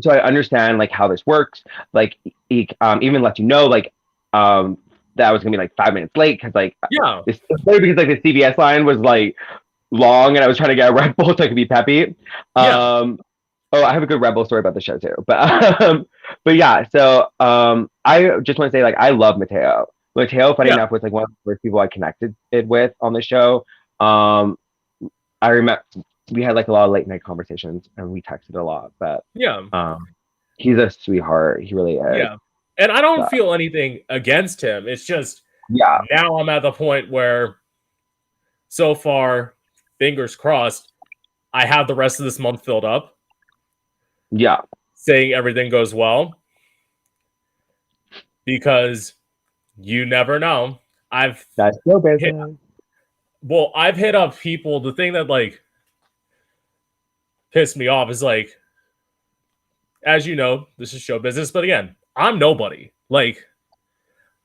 understand like how this works. Like he even let you know like that I was gonna be like 5 minutes late because like Yeah. it's funny because like the CBS line was like long and I was trying to get a Red Bull so I could be peppy. Yeah. Oh, I have a good Red Bull story about the show too. But yeah, so I just want to say like I love Mateo. Mateo, funny Yeah. enough, was like one of the first people I connected it with on the show. Um I remember we had like a lot of late night conversations and we texted a lot, but Yeah. um he's a sweetheart. He really is. Yeah. And I don't So, feel anything against him. It's just yeah, now I'm at the point where so far, fingers crossed, I have the rest of this month filled up, yeah. saying everything goes well, because you never know. I've That's no hit business. I've hit up people. The thing that like pissed me off is like, as you know, this is show business, but again, I'm nobody. Like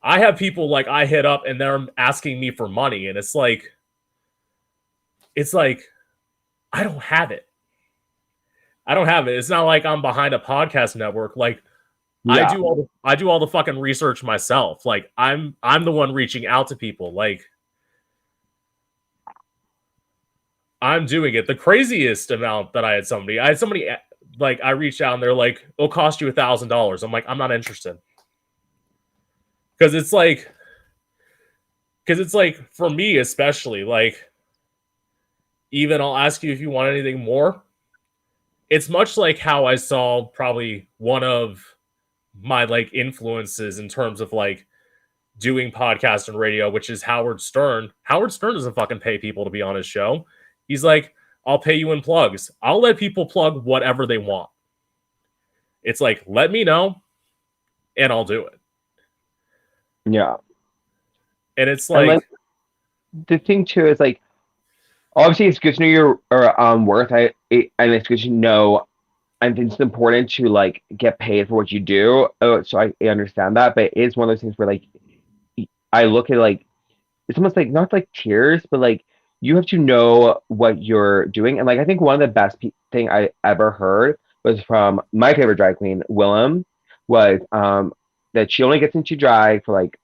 I have people like I hit up and they're asking me for money, and it's like I don't have it. I don't have it. It's not like I'm behind a podcast network. Like Yeah, I do all the fucking research myself. Like I'm the one reaching out to people. Like I'm doing it. The craziest amount that I had somebody like I reached out and they're like, it'll cost you $1,000. I'm like, I'm not interested. Because it's like for me especially, like even I'll ask you if you want anything more. it's much like how I saw probably one of my like influences in terms of like doing podcast and radio, which is Howard Stern. Howard Stern doesn't fucking pay people to be on his show. He's like, I'll pay you in plugs. I'll let people plug whatever they want. It's like, let me know and I'll do it. Yeah. And it's And like, the thing too is like, obviously it's good to know your worth. And it's good to know, and it's important to like get paid for what you do. So I understand that, but it is one of those things where like I look at like it's almost like not like tears, but like you have to know what you're doing. And like I think one of the best thing I ever heard was from my favorite drag queen, Willem, was that she only gets into drag for like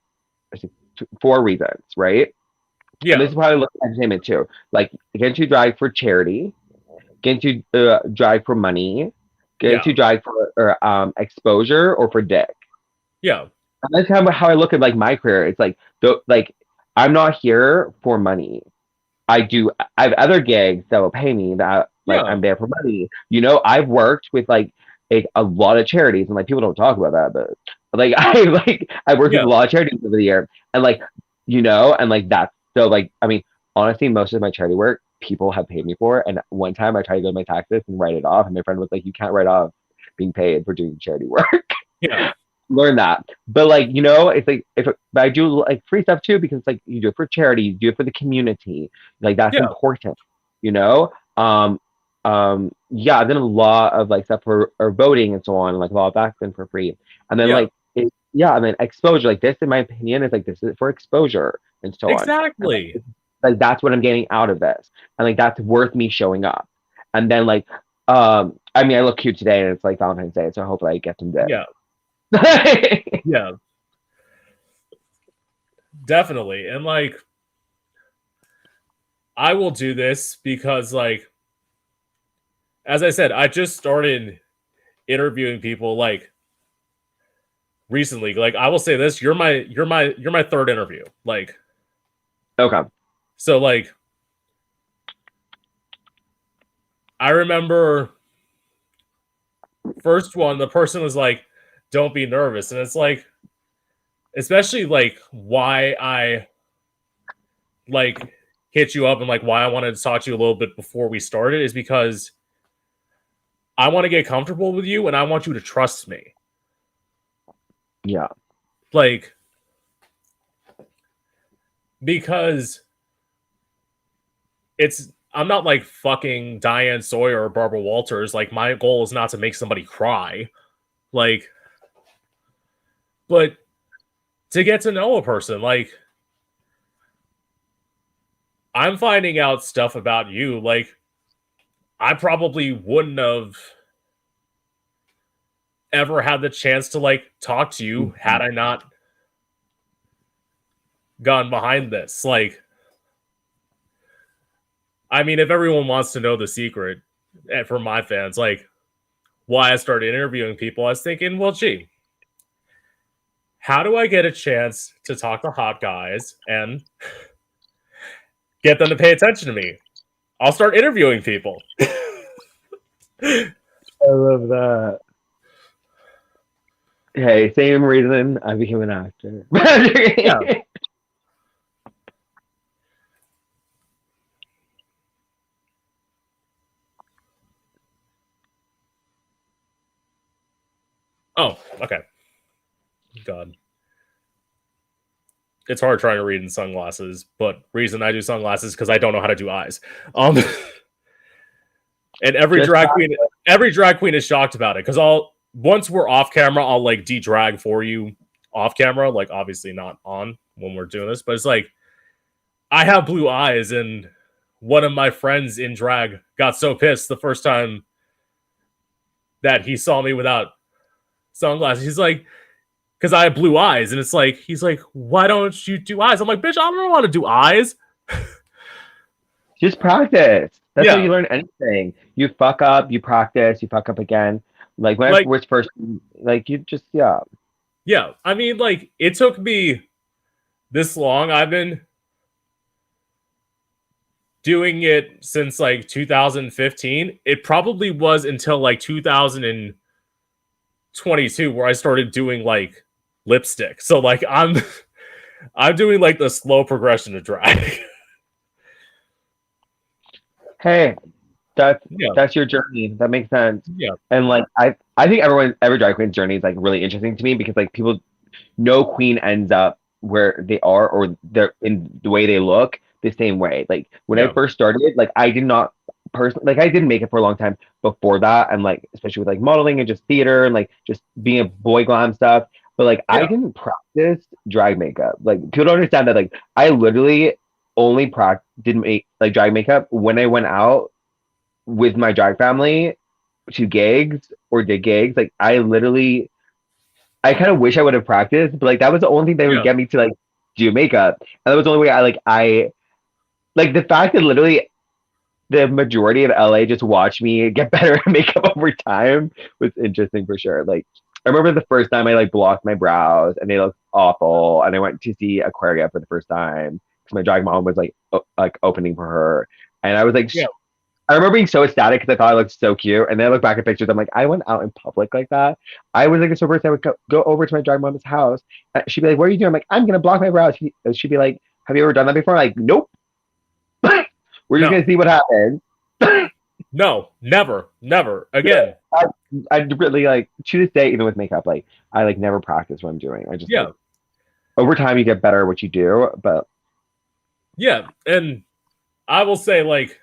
I think, 4 reasons, right? And yeah, this is how I look at entertainment too. Like get into drag for charity, get into drag for money, get yeah, into drag for exposure or for dick. yeah, And that's kind of how I look at like my career. It's like like I'm not here for money. I have other gigs that will pay me that like yeah, I'm there for money. You know, I've worked with like a lot of charities and like people don't talk about that, but like I worked with yeah, a lot of charities over the year and like you know, and like that's so like I mean, honestly, most of my charity work people have paid me for. And one time I tried to go to my taxes and write it off, and my friend was like, "You can't write off being paid for doing charity work." yeah, Learn that. But like, you know, it's like but I do like free stuff too because like you do it for charity, you do it for the community. Like that's yeah, important, you know? Yeah, I've done a lot of like stuff for or voting and so on, like a lot of that's been for free. And then yeah, like yeah, and then exposure, like this in my opinion is like this is for exposure and so on. And exactly. like that's what I'm getting out of this. And like that's worth me showing up. And then like I mean I look cute today and it's like Valentine's Day, so hopefully I get some dick. Yeah, yeah, definitely. And like, I will do this because, like, as I said, I just started interviewing people like recently. Like, I will say this: you're my third interview. Like, Okay. so like, I remember first one, the person was like, "Don't be nervous," and it's like, especially like why I like hit you up and like why I wanted to talk to you a little bit before we started is because I want to get comfortable with you and I want you to trust me. Yeah. Like, because I'm not like fucking Diane Sawyer or Barbara Walters. Like, my goal is not to make somebody cry. Like, but to get to know a person, like, I'm finding out stuff about you. Like, I probably wouldn't have ever had the chance to like talk to you had Mhm. I not gone behind this. Like, I mean, if everyone wants to know the secret, and for my fans, like why I started interviewing people, I was thinking, well, gee, how do I get a chance to talk to hot guys and get them to pay attention to me? I'll start interviewing people. I love that. Hey, same reason I became an actor. Yeah. Oh, okay. God. It's hard trying to read in sunglasses, but reason I do sunglasses because I don't know how to do eyes. Um, and Just every drag queen is shocked about it because I'll once we're off camera, I'll like de-drag for you off camera, like obviously not on when we're doing this, but it's like I have blue eyes, and one of my friends in drag got so pissed the first time that he saw me without sunglasses. He's like, because I have blue eyes, and it's like he's like, why don't you do eyes? I'm like, bitch, I don't want to do eyes. just practice. That's how Yeah, you learn anything. You fuck up, you practice, you fuck up again. Like when I like was first, like you just yeah. yeah. I mean, like it took me this long. I've been doing it since like 2015. It probably was until like 2022 where I started doing like lipstick. So like I'm doing like the slow progression of drag. Hey, that's Yeah, that's your journey. That makes sense. yeah, And like I think every drag queen's journey is like really interesting to me because like people no queen ends up where they are or they're in the way they look the same way. Like when I yeah, first started, like I did not personally like I didn't make it for a long time before that and like especially with like modeling and just theater and like just being a boy glam stuff. But like I yeah, didn't practice drag makeup. Like people don't understand that like I literally only did make like drag makeup when I went out with my drag family to gigs or did gigs. Like I literally I kind of wish I would have practiced, but like that was the only thing that would yeah, get me to like do makeup. And that was the only way I like the fact that literally the majority of LA just watched me get better at makeup over time was interesting for sure. Like I remember the first time I like blocked my brows and they looked awful, and I went to see Aquaria for the first time because my drag mom was like like opening for her, and I was like yeah. I remember being so ecstatic because I thought I looked so cute. And then I look back at pictures. I'm like, I went out in public like that. I was like a super person. I would go over to my drag mom's house. And she'd be like, what are you doing? I'm like, I'm going to block my brows. She'd be like, have you ever done that before? I'm like, nope. We're just No, going to see what happens. no, never, never Yeah. again. I really like, to this day, even with makeup, like, I like never practice what I'm doing. I just like, Yeah, over time, you get better at what you do. But yeah, and I will say like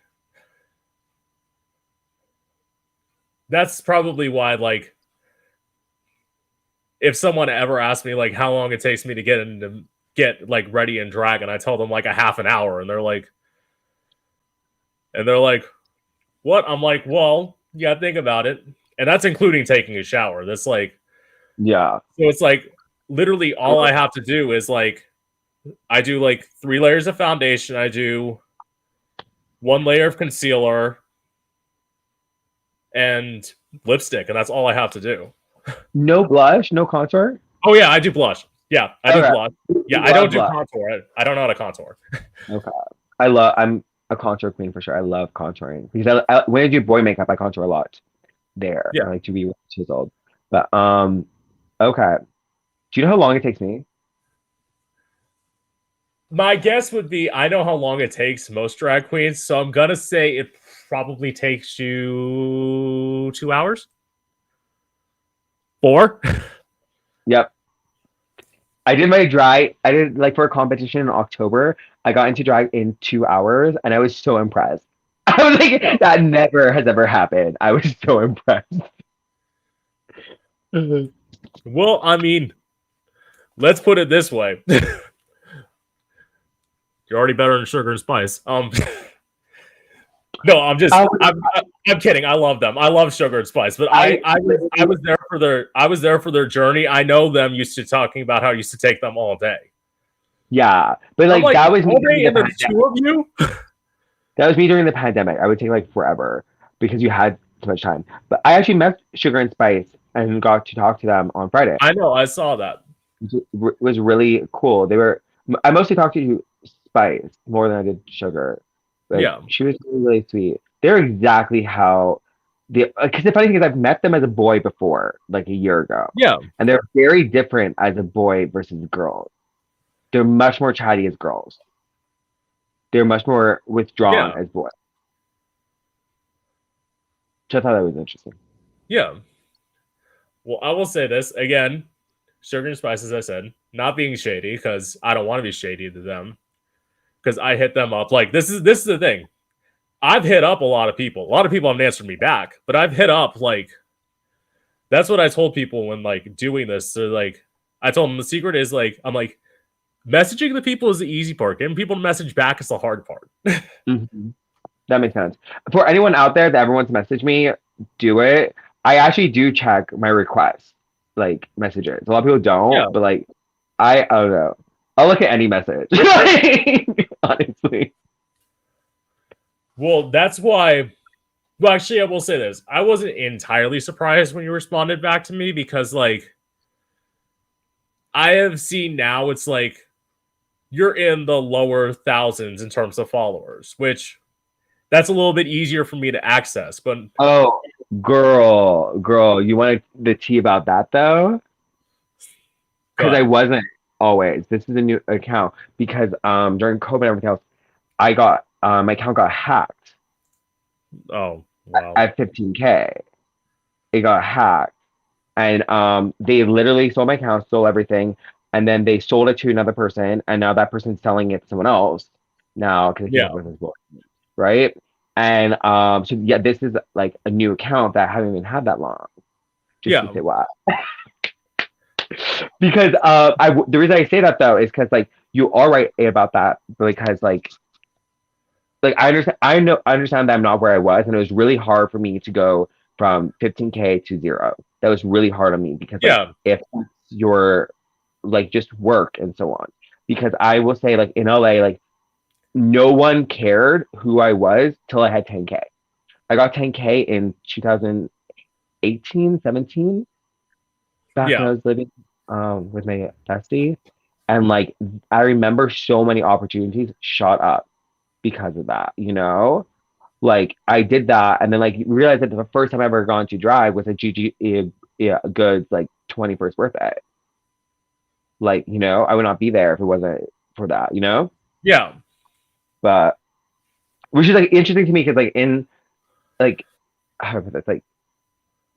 that's probably why like if someone ever asked me like how long it takes me to get like ready in drag, and I tell them like a half an hour, and they're like, what? I'm like, well, yeah, think about it, and that's including taking a shower. That's like, yeah. so it's like literally all I have to do is like I do like 3 layers of foundation, I do 1 layer of concealer and lipstick, and that's all I have to do. No blush, no contour. Oh yeah, I do blush. Yeah, I do Okay. blush. Yeah, You I don't love do blush. contour. I don't know how to contour. Okay. I'm a contour queen for sure. I love contouring because when I do boy makeup, I contour a lot there. I Yeah. like to be chiseled. But okay. Do you know how long it takes me? My guess would be I know how long it takes most drag queens, so I'm gonna say it probably takes you 2 hours. 4? Yep. I did my dry. I did like for a competition in October. I got into drag in 2 hours, and I was so impressed. I was like, that never has ever happened. I was so impressed. Well, I mean, let's put it this way. You're already better than Sugar and Spice. No, I'm kidding. I love them. I love Sugar and Spice, but I I was there for their journey. I know them used to talking about how I used to take them all day. yeah, but I'm like like, that was me all during day, the and there's pandemic. two of you. That was me during the pandemic. I would take like forever because you had so much time. But I actually met Sugar and Spice and got to talk to them on Friday. I know. I saw that. It was really cool. I mostly talked to Spice more than I did Sugar. Like Yeah, she was really, really sweet. They're exactly how because the funny thing is I've met them as a boy before, like a year ago. yeah, And they're very different as a boy versus girls. They're much more chatty as girls. They're much more withdrawn yeah, as boys. So I thought that was interesting. yeah. Well, I will say this again. Sugar and Spice, as I said, not being shady because I don't want to be shady to them because I hit them up. Like this is the thing. I've hit up a lot of people. A lot of people haven't answered me back, but I've hit up like that's what I told people when like doing this. So like I told them the secret is like I'm like messaging the people is the easy part. Getting people to message back is the hard part. Mhm. That makes sense. For anyone out there that ever wants to message me, do it. I actually do check my requests, like messages. A lot of people Yeah. don't, but like I don't know. I'll look at any message. Honestly. Well, that's why. Well, actually, I will say this. I wasn't entirely surprised when you responded back to me because, like, I have seen now it's like you're in the lower thousands in terms of followers, which that's a little bit easier for me to access. But Oh, girl, you wanted the tea about that though? go Because I ahead. wasn't always. This is a new account because during COVID and everything else, I got my account got hacked Oh, wow. at 15K. It got hacked, and they literally stole my account, stole everything, and then they sold it to another person, and now that person's selling it to someone else now because they came Yeah. up with this book, right? And so yeah, this is like a new account that I haven't even had that long. Just to Yeah. say why. Because the reason I say that though is because like you are right about that because like I understand that I'm not where I was and it was really hard for me to go from 15K to zero. That was really hard on me because like Yeah. if your like just work and so on. Because I will say like in LA like no one cared who I was till I had 10K. I got 10K in 2018, 17 back when Yeah. I was living with my bestie. And like I remember so many opportunities shot up because of that, you know? Like I did that and then like realized that the first time I ever gone to drive was a Goods like 21st birthday. Like, you know, I would not be there if it wasn't for that, you know? Yeah. But which is like interesting to me because like in like how do I put this? Like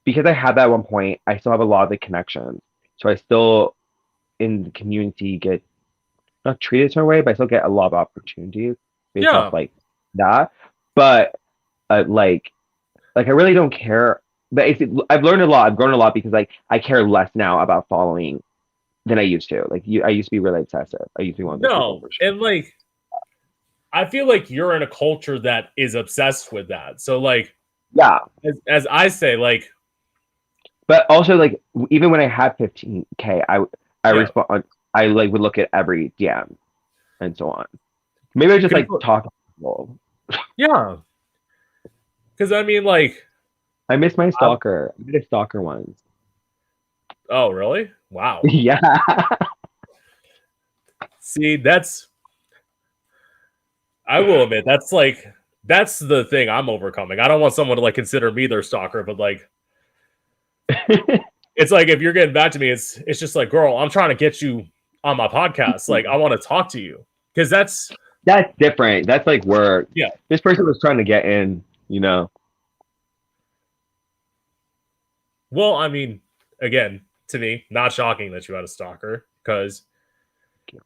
because I had that at one point, I still have a lot of the connections. So I still in the community get not treated a certain way, but I still get a lot of opportunities based off Yeah. like that. But like I really don't care. But I've learned a lot. I've grown a lot because like I care less now about following than I used to. I used to be really obsessive. I used to be one of those people No. for sure. And like I feel like you're in a culture that is obsessed with that. So like Yeah, as I say, like, but also like even when I had 15K, I yeah, respond. I like would look at every DM and so on. Maybe I just like talk to people. yeah. Because I mean, like, I miss my I'm, stalker. I did a stalker once. oh, really? Wow. Yeah. See, I will admit, that's the thing I'm overcoming. I don't want someone to like consider me their stalker, but like, it's like if you're getting back to me, it's just like, girl, I'm trying to get you on my podcast. Like, I want to talk to you because That's different. That's like work. yeah. This person was trying to get in, you know. Well, I mean, again, to me, not shocking that you had a stalker because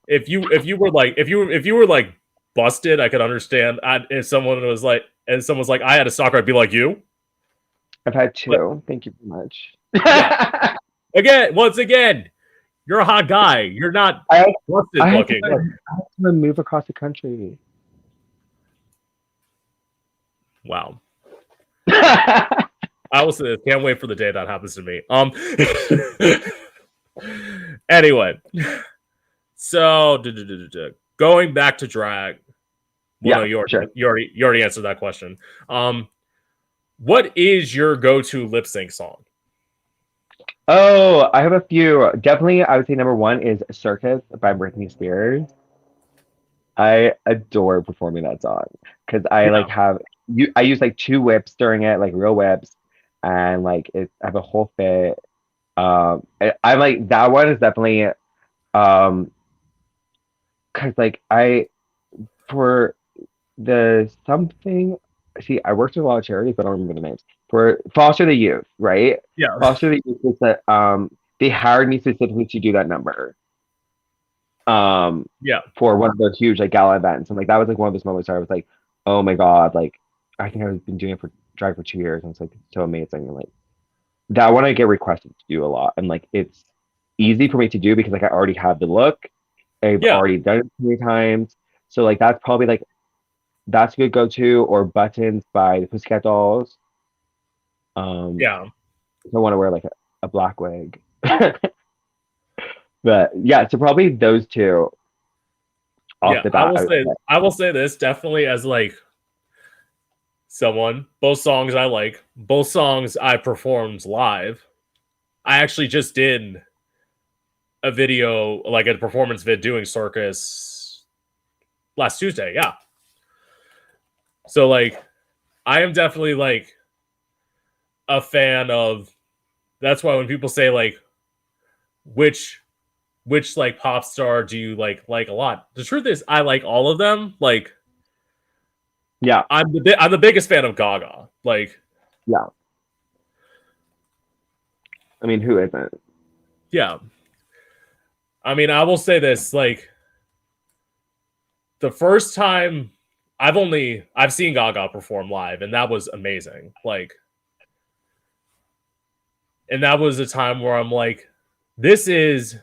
if you were like if you were like busted, I could understand. If someone was like and someone's like, I had a stalker, I'd be like, you. I've had But two. Thank you very much. yeah, again, once again, you're a hot guy. You're not I busted I had to looking. Look, I had to move across the country. wow. I will say this, can't wait for the day that happens to me. Anyway, so going back to drag. Well, no, Yeah, sure. you already answered that question. What is your go-to lip sync song? Oh, I have a few. Definitely, I would say number one is Circus by Britney Spears. I adore performing that song because I like Yeah, have I use like two whips during it, like real whips, and like I have a whole fit. I like that one is definitely um because like I for the something see I worked with a lot of charities, but I don't remember the names. For Foster the Youth, right? yeah, Foster the Youth is that they hired me specifically to do that number. yeah, For one of those huge like gala events. And like that was like one of those moments where I was like, oh my God, like I think I've been doing it for drag for 2 years and it's like so amazing. And like that one I get requested to do a lot. And like it's easy for me to do because like I already have the look. I've yeah, already done it many times. So like that's probably like that's a good go-to or Buttons by the Pussycat Dolls. Um yeah, if I want to wear like a black wig. But yeah, so probably those two off yeah. the bat. I would say. I will say this definitely as like someone. Both songs I like. Both songs I performed live. I actually just did a video, like a performance vid doing Circus last Tuesday. Yeah. So like I am definitely like a fan of. That's why when people say like which like pop star do you like a lot? The truth is, I like all of them. Like Yeah, I'm the biggest fan of Gaga. Like yeah. I mean, who isn't? yeah, I mean I will say this like the first time I've seen Gaga perform live and that was amazing. Like and that was a time where I'm like this is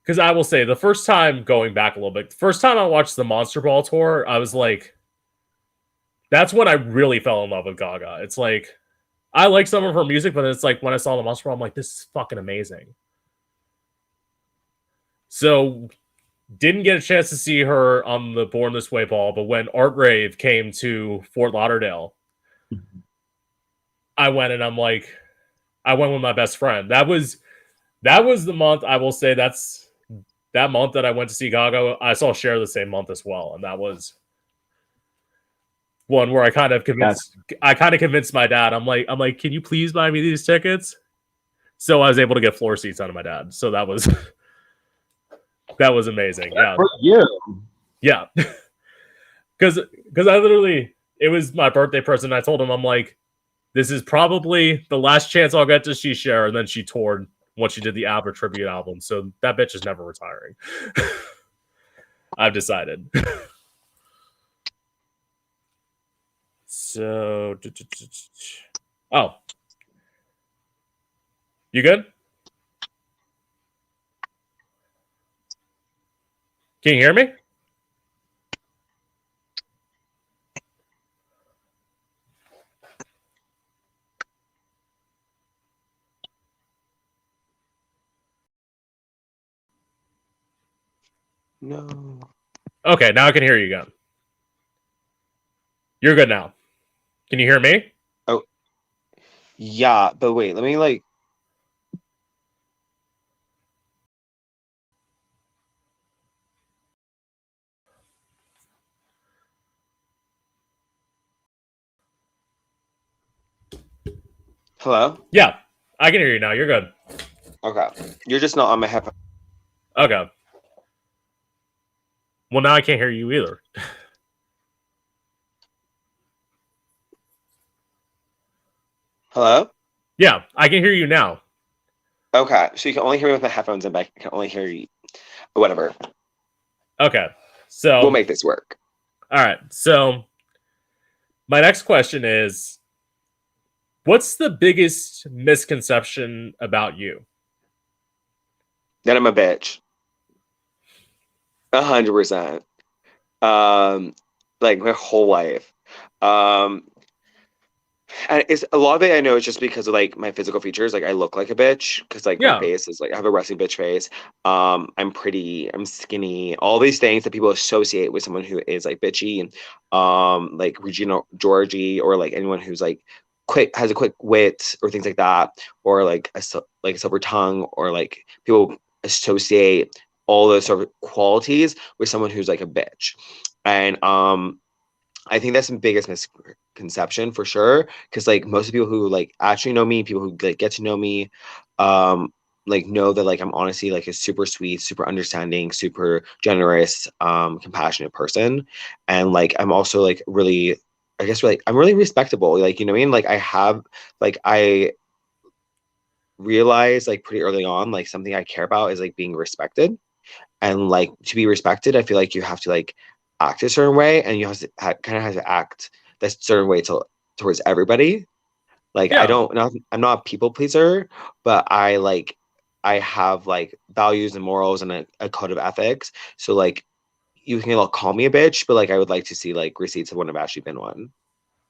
because I will say the first time going back a little bit, the first time I watched the Monster Ball tour, I was like that's when I really fell in love with Gaga. It's like I like some of her music, but it's like when I saw the Monster Ball, I'm like, this is fucking amazing. So didn't get a chance to see her on the Born This Way ball, but when Art Rave came to Fort Lauderdale, I went and I'm like, I went with my best friend. That was the month I will say that's that month that I went to see Gaga. I saw Cher the same month as well, and that was one where Yeah, I kind of convinced my dad. I'm like, can you please buy me these tickets? So I was able to get floor seats out of my dad. So that was that was amazing. Yeah, for you. yeah. Because I literally it was my birthday present. I told him I'm like, this is probably the last chance I'll get to see Cher, and then she toured once she did the ABBA tribute album. So that bitch is never retiring. I've decided. So, oh, you good? Can you hear me? No. Okay, now I can hear you again. You're good now. Can you hear me? Oh, yeah, but wait, let me like. Hello? Yeah, I can hear you now. You're good. Okay. You're just not on my headphones. Okay. Well, now I can't hear you either. Hello? Yeah, I can hear you now. Okay. So you can only hear me with my headphones and I can only hear you. Whatever. Okay. So We'll make this work. all right. So my next question is what's the biggest misconception about you? Then I'm a bitch. 100%. Like my whole life. Um, and it's a lot of it I know is just because of like my physical features. Like I look like a bitch because like my Yeah. face is like I have a resting bitch face. I'm pretty, I'm skinny, all these things that people associate with someone who is like bitchy and like Regina Georgie or like anyone who's like quick has a quick wit or things like that, or like like a silver tongue, or like people associate all those sort of qualities with someone who's like a bitch. And I think that's the biggest misconception for sure. Because like most of the people who like actually know me, people who like get to know me, like know that like I'm honestly like a super sweet, super understanding, super generous, compassionate person. And like I'm also like really, I guess like I'm really respectable. Like, you know what I mean? Like I have like I realized like pretty early on, like something I care about is like being respected. And like to be respected, I feel like you have to like act a certain way, and you have to kind of have to act that certain way towards everybody. Like I Yeah. don't not I'm not a people pleaser, but I have like values and morals and a code of ethics. So like you can like, call me a bitch, but like I would like to see like receipts of when I've actually been one.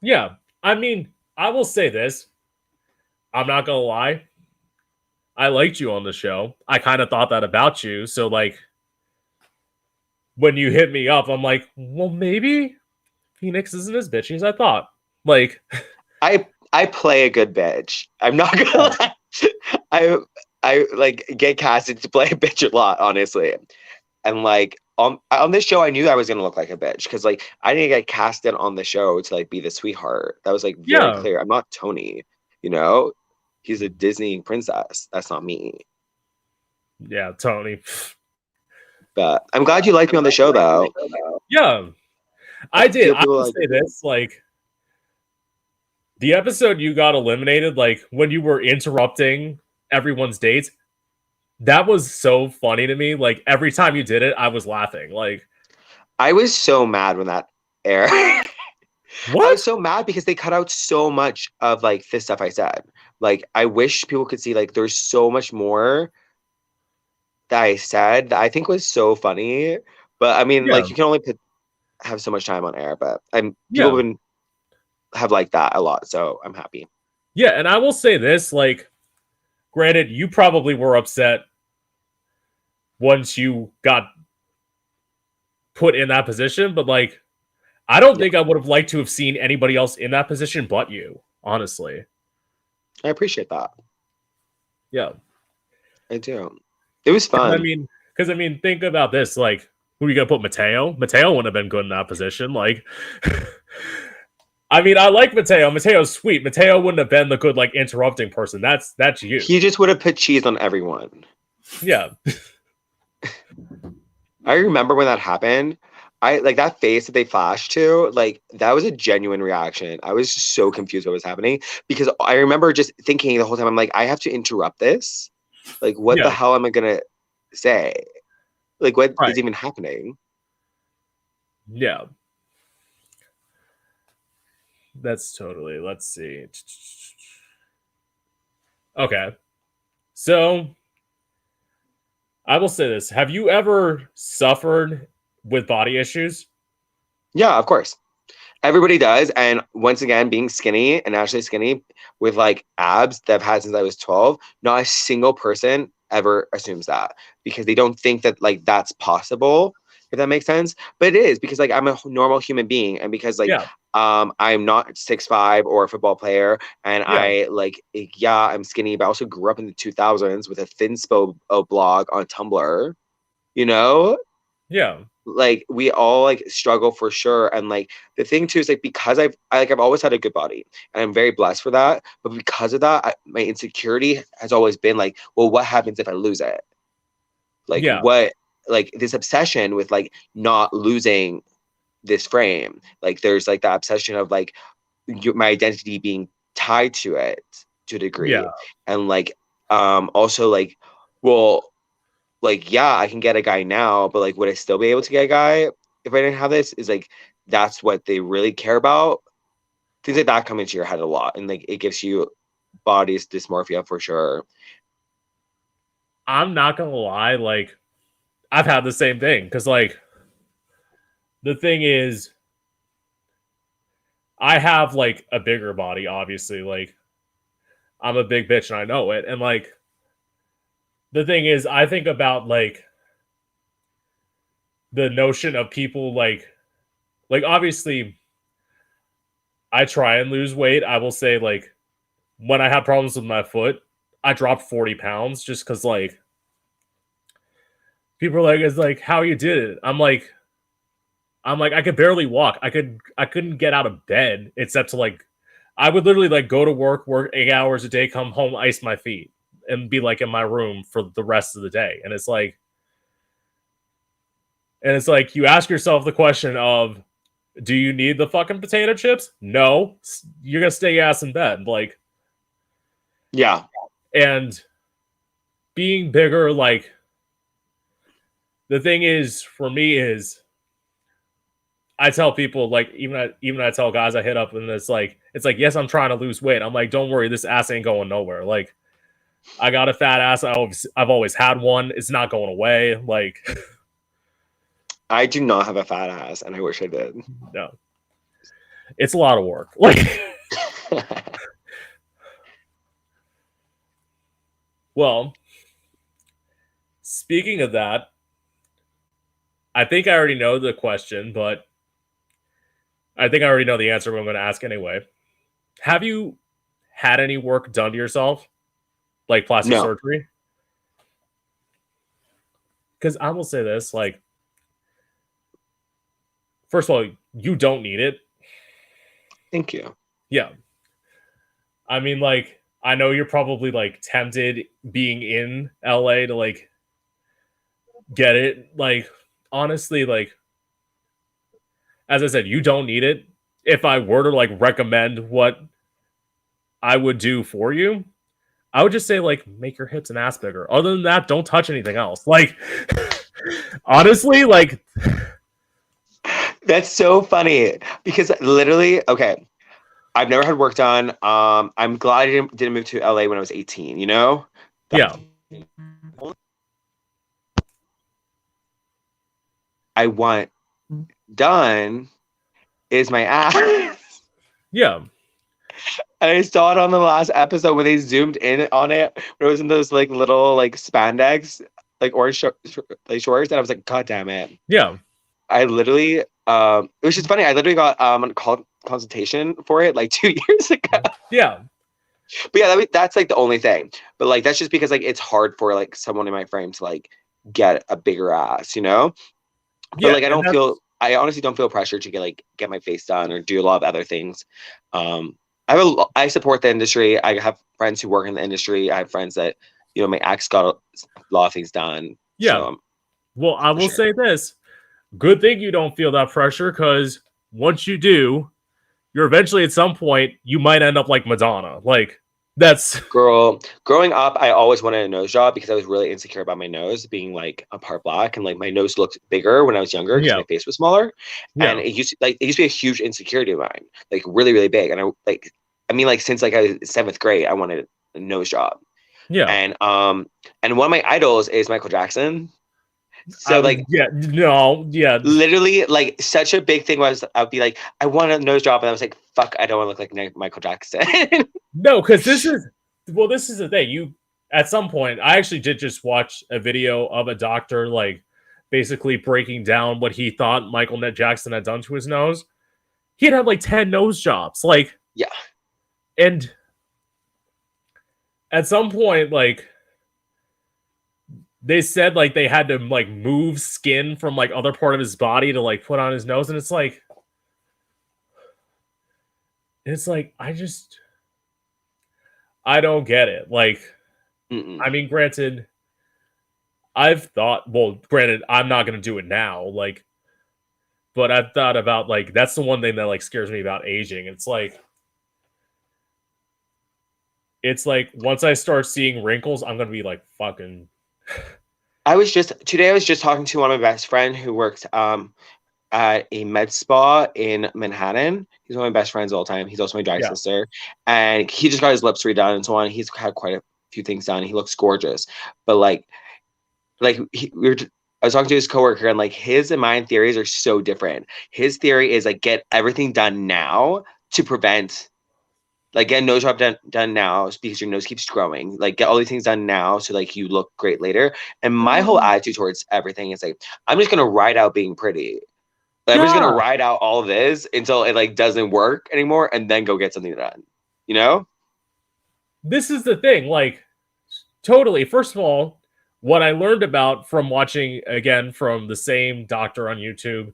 Yeah. I mean, I will say this. I'm not going to lie. I liked you on the show. I kind of thought that about you. So, like, when you hit me up, I'm like, well, maybe Phoenix isn't as bitchy as I thought. Like, I play a good bitch. I'm not gonna yeah. lie. I I like get casted to play a bitch a lot, honestly. And like on this show, I knew I was gonna look like a bitch because like I didn't get casted on the show to like be the sweetheart. That was like very Yeah. clear. I'm not Tony, you know. He's a Disney princess. That's not me. Yeah, Tony. But I'm glad you liked me on the show, though. Yeah, I did. feel I people will like say this, like the episode you got eliminated, like when you were interrupting everyone's dates, that was so funny to me. Like every time you did it, I was laughing. Like, I was so mad when that aired. I what? was so mad because they cut out so much of like this stuff I said. Like I wish people could see like there's so much more that I said that I think was so funny. But I mean, Yeah, like you can only have so much time on air. But people yeah, have liked that a lot, so I'm happy. yeah. And I will say this, like, granted, you probably were upset once you got put in that position, but like, I don't think I would have liked to have seen anybody else in that position but you, honestly. I appreciate that. Yeah. I do. It was fun. Because I mean, think about this. Like, who are you gonna put Mateo? Mateo wouldn't have been good in that position. Like, I mean, I like Mateo. Mateo's sweet. Mateo wouldn't have been the good like interrupting person. That's you. He just would have put cheese on everyone. Yeah. I remember when that happened. I like that face that they flashed to, like that was a genuine reaction. I was so confused what was happening because I remember just thinking the whole time, I'm like, I have to interrupt this. Like, what the Yeah. hell am I gonna say? Like, what Right. is even happening? Yeah. That's totally. Let's see. Okay. So I will say this. Have you ever suffered with body issues? Yeah, of course. Everybody does. And once again, being skinny and actually skinny with like abs that I've had since I was 12, not a single person ever assumes that because they don't think that like that's possible, if that makes sense. But it is because like I'm a normal human being and because like Yeah. I'm not 6'5" or a football player and Yeah. I like yeah, I'm skinny, but I also grew up in the 2000s with a thinspo blog on Tumblr, you know? Yeah. Like we all like struggle for sure, and like the thing too is like because I've always had a good body and I'm very blessed for that, but because of that my insecurity has always been like, well, what happens if I lose it? Like Yeah. what, like this obsession with like not losing this frame, like there's like that obsession of like my identity being tied to it to a degree, Yeah. and like also like, well, like yeah, I can get a guy now, but like would I still be able to get a guy if I didn't have this? Is like that's what they really care about. Things like that come into your head a lot, and like it gives you body dysmorphia for sure. I'm not gonna lie, like I've had the same thing because like the thing is I have like a bigger body, obviously. Like I'm a big bitch and I know it. And like the thing is, I think about like the notion of people like obviously I try and lose weight. I will say like when I have problems with my foot, I dropped 40 pounds just because like people are like, it's like how you did it. I'm like I could barely walk. I couldn't get out of bed except to like I would literally like go to work 8 hours a day, come home, ice my feet, and be like in my room for the rest of the day. And it's like you ask yourself the question of, do you need the fucking potato chips? No. You're gonna stay your ass in bed. Like, Yeah, and being bigger, like the thing is for me is I tell people like even I tell guys I hit up and it's like yes, I'm trying to lose weight. I'm like, don't worry, this ass ain't going nowhere. Like I got a fat ass. I've always had one. It's not going away. Like I do not have a fat ass, and I wish I did. no, it's a lot of work. Like well, speaking of that, I think I already know the question, but I think I already know the answer. But I'm going to ask anyway. Have you had any work done to yourself, like plastic No. surgery? Because I will say this, like, first of all, you don't need it. Thank you. Yeah. I mean, like, I know you're probably like tempted being in LA to like get it. Like, honestly, like, as I said, you don't need it. If I were to like recommend what I would do for you, I would just say like make your hips and ass bigger. Other than that, don't touch anything else. Like, honestly, like, That's so funny because literally, okay, I've never had work done. I'm glad I didn't move to LA when I was 18, you know? yeah, I want done is my ass. yeah, And I saw it on the last episode when they zoomed in on it. When it was in those like little like spandex, like orange like shorts, and I was like, God damn it! yeah, I literally, it was just funny. I literally got a consultation for it like 2 years ago. yeah. But yeah, that's like the only thing. But like that's just because like it's hard for like someone in my frame to like get a bigger ass, you know? But Yeah, like I honestly don't feel pressure to get my face done or do a lot of other things. I support the industry. I have friends who work in the industry. I have friends that, you know, my ex got a lot of things done. Yeah. So, well, I will say this. Good thing you don't feel that pressure, because once you do, you're eventually at some point, you might end up like Madonna. Like, that's... Girl, growing up, I always wanted a nose job because I was really insecure about my nose being like a part black, and like my nose looked bigger when I was younger because my face was smaller. Yeah. And it used to be a huge insecurity of mine, like really, really big. And I mean, like since like I was 7th grade, I wanted a nose job. Yeah. And one of my idols is Michael Jackson. So literally, like such a big thing was I would be like, I want a nose job, and I was like, fuck, I don't want to look like Michael Jackson. No, because this is the thing. You, at some point, I actually did just watch a video of a doctor like basically breaking down what he thought Michael Jackson had done to his nose. He had like 10 nose jobs, like, yeah, and at some point, like, they said like they had to like move skin from like other part of his body to like put on his nose, and it's like I don't get it. Like, I mean, granted, granted, I'm not gonna do it now, like, but I've thought about like that's the one thing that like scares me about aging. It's like once I start seeing wrinkles, I'm gonna be like fucking. Today I was just talking to one of my best friend who works at a med spa in Manhattan. He's one of my best friends all the time. He's also my dry sister, and he just got his lips redone and so on. He's had quite a few things done. He looks gorgeous, but I was talking to his coworker, and like his and mine theories are so different. His theory is like get everything done now to prevent. Like get a nose job done now because your nose keeps growing. Like get all these things done now so like you look great later. And my whole attitude towards everything is like I'm just gonna ride out being pretty. Like, I'm just gonna ride out all of this until it like doesn't work anymore, and then go get something done. You know? This is the thing. Like, totally. First of all, what I learned about from watching again from the same doctor on YouTube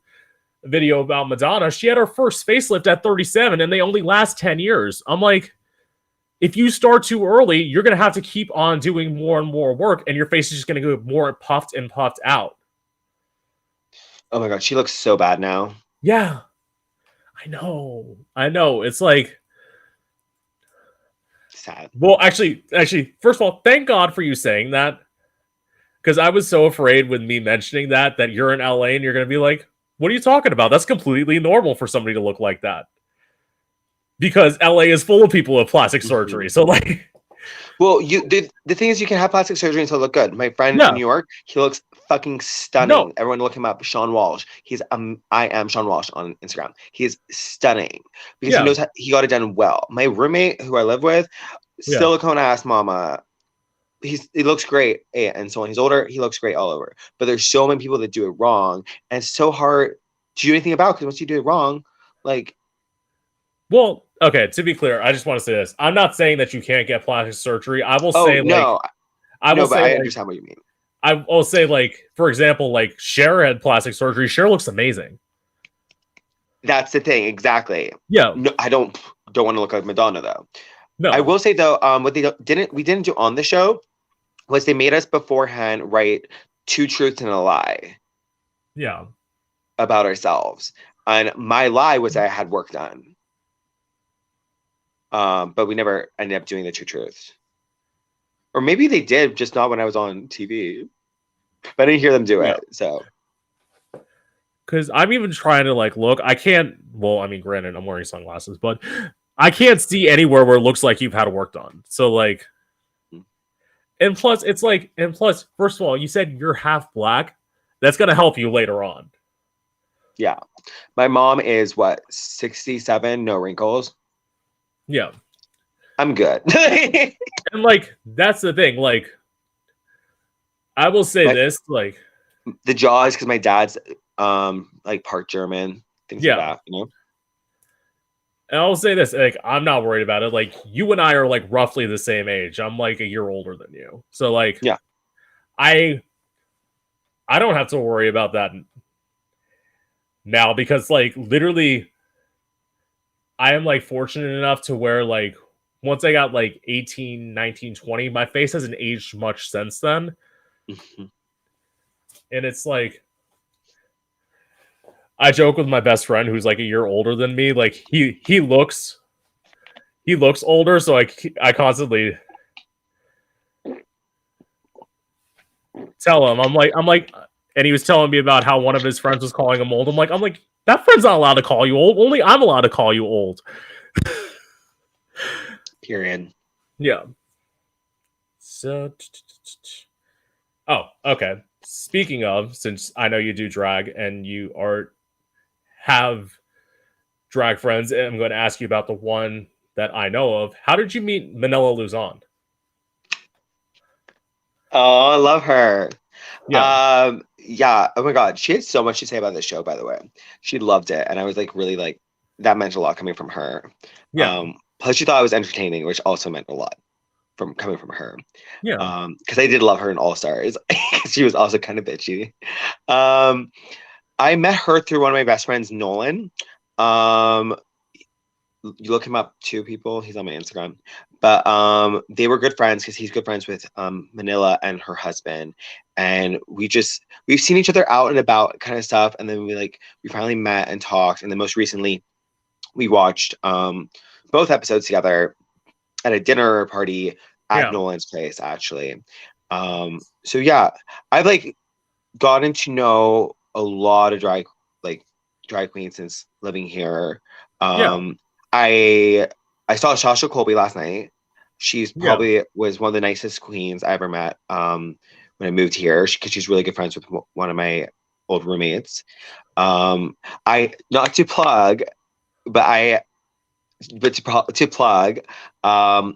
video about Madonna, she had her first facelift at 37 and they only last 10 years. I'm like, if you start too early, you're going to have to keep on doing more and more work, and your face is just going to go more puffed and puffed out. Oh my God, she looks so bad now. Yeah, I know. It's like sad. Well, actually, first of all, thank God for you saying that, because I was so afraid with me mentioning that you're in LA and you're going to be like, what are you talking about? That's completely normal for somebody to look like that. Because LA is full of people with plastic surgery. So like, well, the thing is, you can have plastic surgery and still look good. My friend in New York, he looks fucking stunning. No. Everyone look him up. Sean Walsh. He's I am Sean Walsh on Instagram. He is stunning because he knows he got it done well. My roommate who I live with, silicone ass mama. He looks great and so on. He's older. He looks great all over. But there's so many people that do it wrong, and it's so hard to do anything about, because once you do it wrong, like. Well, okay, to be clear, I just want to say this. I'm not saying that you can't get plastic surgery. I will say, no. I understand what you mean. I will say, like, for example, like, Cher had plastic surgery. Cher looks amazing. That's the thing, exactly. Yeah. No, I don't want to look like Madonna though. No. I will say though, what didn't do on the show was they made us beforehand write 2 truths and a lie Yeah. about ourselves. And my lie was I had work done. But we never ended up doing the 2 truths. Or maybe they did, just not when I was on TV. But I didn't hear them do it. So because I'm even trying to like look. I can't. Well, I mean, granted, I'm wearing sunglasses, but I can't see anywhere where it looks like you've had work done. So like, and plus, it's like, and plus, first of all, you said you're half black. That's gonna help you later on. yeah. My mom is what, 67, no wrinkles. Yeah, I'm good. and like that's the thing. Like, I will say this, like the jaw is because my dad's like part German, things like that, you know. And I'll say this, like, I'm not worried about it. Like, you and I are like roughly the same age. I'm like a year older than you. So like, yeah. I don't have to worry about that now because like literally I am like fortunate enough to where like once I got like 18, 19, 20, my face hasn't aged much since then. And it's like I joke with my best friend who's like a year older than me. Like he looks older, so I constantly tell him I'm like, and he was telling me about how one of his friends was calling him old. I'm like that friend's not allowed to call you old. Only I'm allowed to call you old. Period. Yeah. So, oh, okay. Speaking of, since I know you do drag and you have drag friends, and I'm going to ask you about the one that I know of. How did you meet Manila Luzon? Oh, I love her. Yeah. Yeah. Oh my God. She had so much to say about this show, by the way. She loved it. And I was like, really like, that meant a lot coming from her. Yeah. Plus she thought it was entertaining, which also meant a lot from coming from her. Yeah. Because I did love her in All Stars. She was also kind of bitchy. I met her through one of my best friends, Nolan. You look him up too, people. He's on my Instagram. But they were good friends because he's good friends with Manila and her husband. And we've seen each other out and about kind of stuff. And then we finally met and talked. And then most recently we watched both episodes together at a dinner party at Nolan's place, actually. So yeah, I've like gotten to know a lot of drag queens since living here. I saw Sasha Colby last night. She's probably was one of the nicest queens I ever met when I moved here because she's really good friends with one of my old roommates. I not to plug, but to plug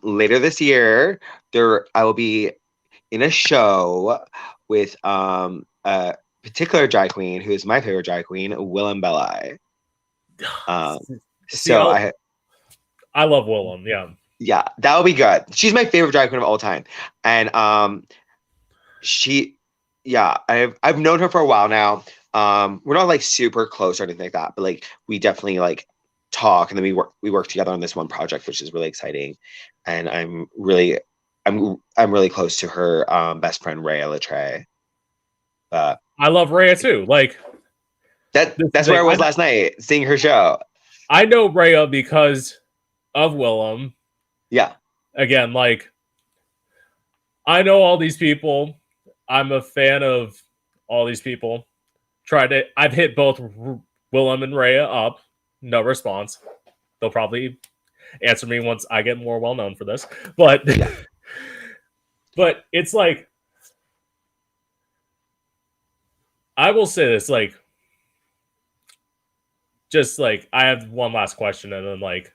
later this year I will be in a show with a particular drag queen who is my favorite drag queen, Willem Belli. I love Willem. Yeah, that would be good. She's my favorite drag queen of all time, and I've known her for a while now. We're not like super close or anything like that, but like we definitely like talk, and then we work together on this one project, which is really exciting. And I'm really close to her best friend Rhea Latre. I love Rhea too. Like that's where I was last night seeing her show. I know Rhea because of Willem. Yeah. Again, like I know all these people. I'm a fan of all these people. I've hit both Willem and Rhea up. No response. They'll probably answer me once I get more well known for this. But but it's like I will say this, like just like I have one last question and then like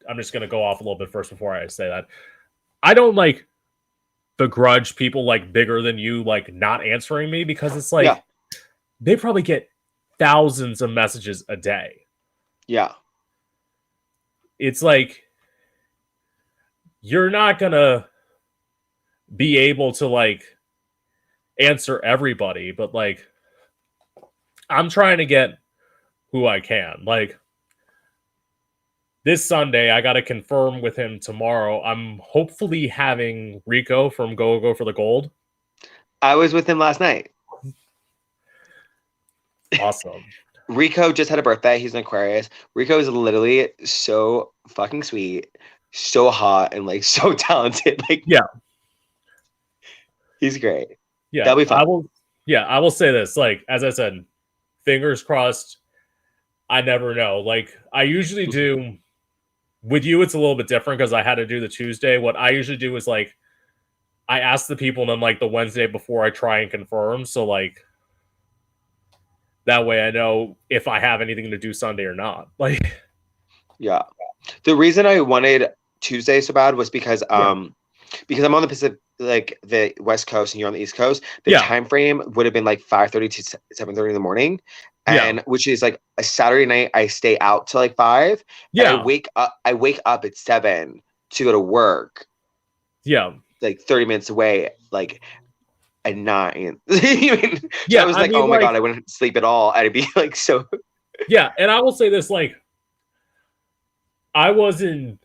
I'm just gonna go off a little bit first before I say that. I don't like begrudge people like bigger than you like not answering me because it's like they probably get thousands of messages a day. Yeah. It's like you're not gonna be able to like answer everybody, but like I'm trying to get who I can. Like this Sunday, I got to confirm with him tomorrow. I'm hopefully having Rico from Go for the Gold. I was with him last night. Awesome. Rico just had a birthday. He's an Aquarius. Rico is literally so fucking sweet, so hot, and like so talented. Like, yeah, he's great. Yeah, that'll be fun. I will say this. Like, as I said, fingers crossed. I never know. Like, I usually do. With you, it's a little bit different because I had to do the Tuesday. What I usually do is like, I ask the people, and then like the Wednesday before I try and confirm. So like, that way I know if I have anything to do Sunday or not. Like, yeah. The reason I wanted Tuesday so bad was because because I'm on the Pacific, like the West Coast, and you're on the East Coast. The time frame would have been like 5:30 to 7:30 in the morning, and which is like a Saturday night. I stay out till like 5. Yeah, I wake up at 7 to go to work. Yeah, like 30 minutes away, like at 9. So yeah, I was like, oh my god, I wouldn't sleep at all. I'd be like so. Yeah, and I will say this, like, I wasn't.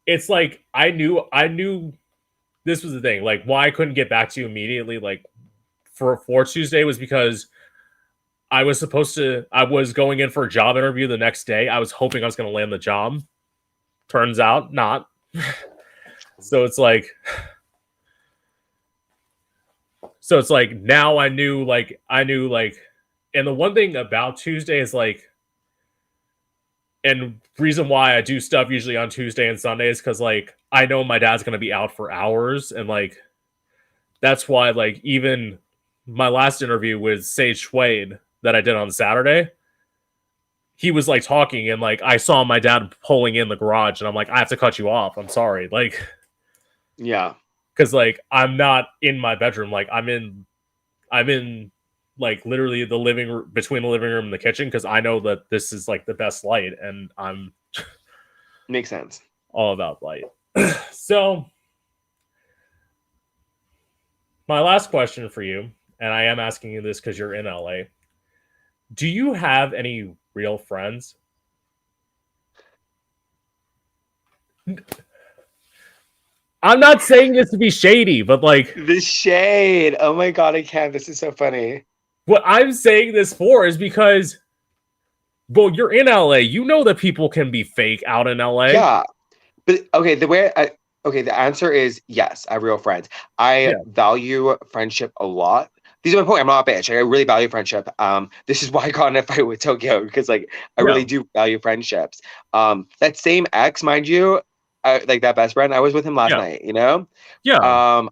It's like I knew this was the thing. Like, why I couldn't get back to you immediately, like for Tuesday, was because I was going in for a job interview the next day. I was hoping I was going to land the job. Turns out not. So it's like now I knew, and the one thing about Tuesday is like, and reason why I do stuff usually on Tuesday and Sunday is because like I know my dad's gonna be out for hours, and like that's why like even my last interview with Sage Schwade that I did on Saturday, he was like talking, and like I saw my dad pulling in the garage, and I'm like, I have to cut you off. I'm sorry, like, yeah, because like I'm not in my bedroom, like I'm in like literally between the living room and the kitchen, because I know that this is like the best light, and I'm makes sense, all about light. So my last question for you, and I am asking you this because you're in LA, do you have any real friends? I'm not saying this to be shady, but like the shade. Oh my god, I can't. This is so funny. What I'm saying this for is because, well, you're in LA. You know that people can be fake out in LA. Yeah, but okay. The answer is yes. I have real friends. I value friendship a lot. These are my point. I'm not a bitch. I really value friendship. This is why I got in a fight with Tokyo, because like I really do value friendships. That same ex, mind you, like that best friend, I was with him last night. You know. Yeah.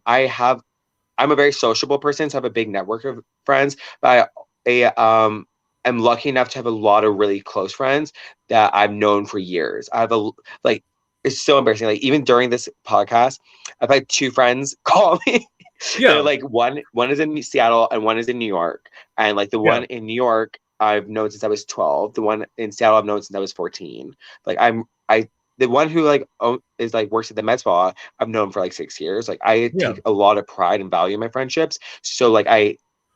I'm a very sociable person, so I have a big network of friends. But I'm lucky enough to have a lot of really close friends that I've known for years. I have it's so embarrassing. Like even during this podcast, I've had 2 friends call me. Yeah. They're like one is in Seattle and one is in New York. And like the one in New York, I've known since I was 12. The one in Seattle, I've known since I was 14. Like the one who like is like works at the med spa, I've known for like 6 years. Like I take a lot of pride and value in my friendships. So like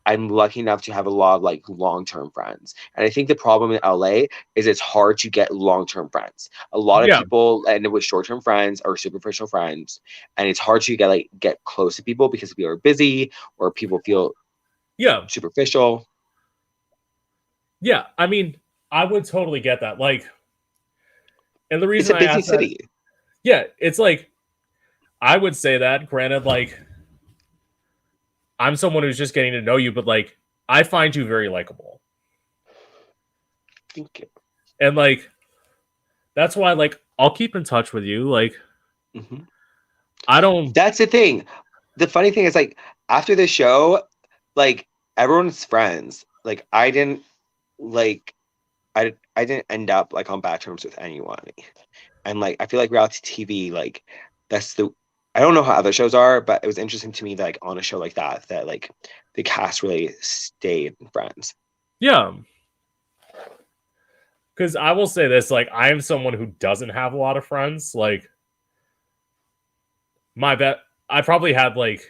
I'm lucky enough to have a lot of like long-term friends. And I think the problem in LA is it's hard to get long-term friends. A lot of people end up with short-term friends or superficial friends. And it's hard to get close to people because people are busy or people feel superficial. Yeah. I mean, I would totally get that. Like, and the reason it's a busy city. It's like, I would say that, granted, like, I'm someone who's just getting to know you, but like, I find you very likable. Thank you. And like, that's why, like, I'll keep in touch with you. Like, I don't. That's the thing. The funny thing is, like, after the show, like, everyone's friends. Like, I didn't end up like on bad terms with anyone. And like I feel like reality TV, like I don't know how other shows are, but it was interesting to me that like on a show like that like the cast really stayed friends. Yeah. Because I will say this, like I am someone who doesn't have a lot of friends. Like I probably had like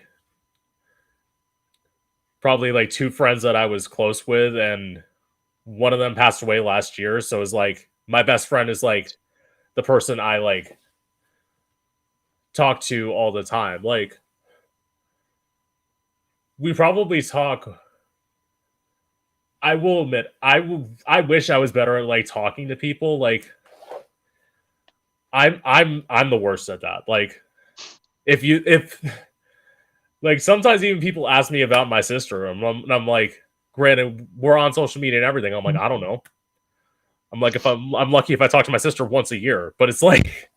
2 friends that I was close with, and one of them passed away last year. So it's like my best friend is like the person I like talk to all the time. Like, we probably talk. I will admit, I wish I was better at like talking to people. Like, I'm the worst at that. Like, if like sometimes even people ask me about my sister, and I'm like, granted, we're on social media and everything. I'm like, I don't know. I'm like, if I'm lucky if I talk to my sister once a year, but it's like,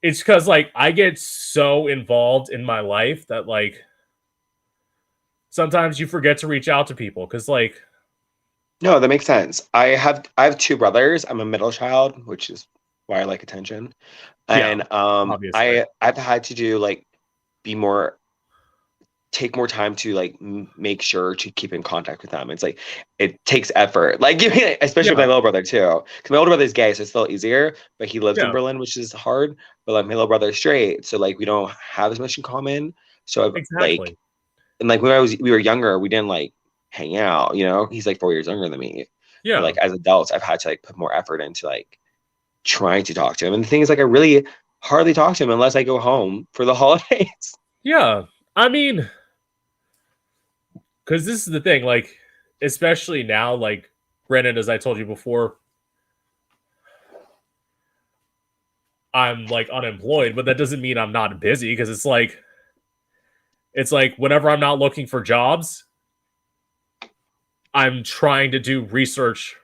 it's because like I get so involved in my life that like sometimes you forget to reach out to people because like No, that makes sense. I have two brothers. I'm a middle child, which is why I like attention. yeah, And obviously, I've had to do like be more take more time to like make sure to keep in contact with them. It's like it takes effort. Like especially with my yeah, little brother too. Because my older brother is gay, so it's still easier. But he lives in yeah, Berlin, which is hard. But like my little brother is straight, so like we don't have as much in common. So I've like exactly, and like when we were younger, we didn't like hang out. You know, he's like 4 years younger than me. But yeah, like as adults, I've had to like put more effort into like trying to talk to him. And the thing is, like I really hardly talk to him unless I go home for the holidays. yeah. I mean, because this is the thing, like especially now, like granted, as I told you before, I'm like unemployed, but that doesn't mean I'm not busy because it's like whenever I'm not looking for jobs, I'm trying to do research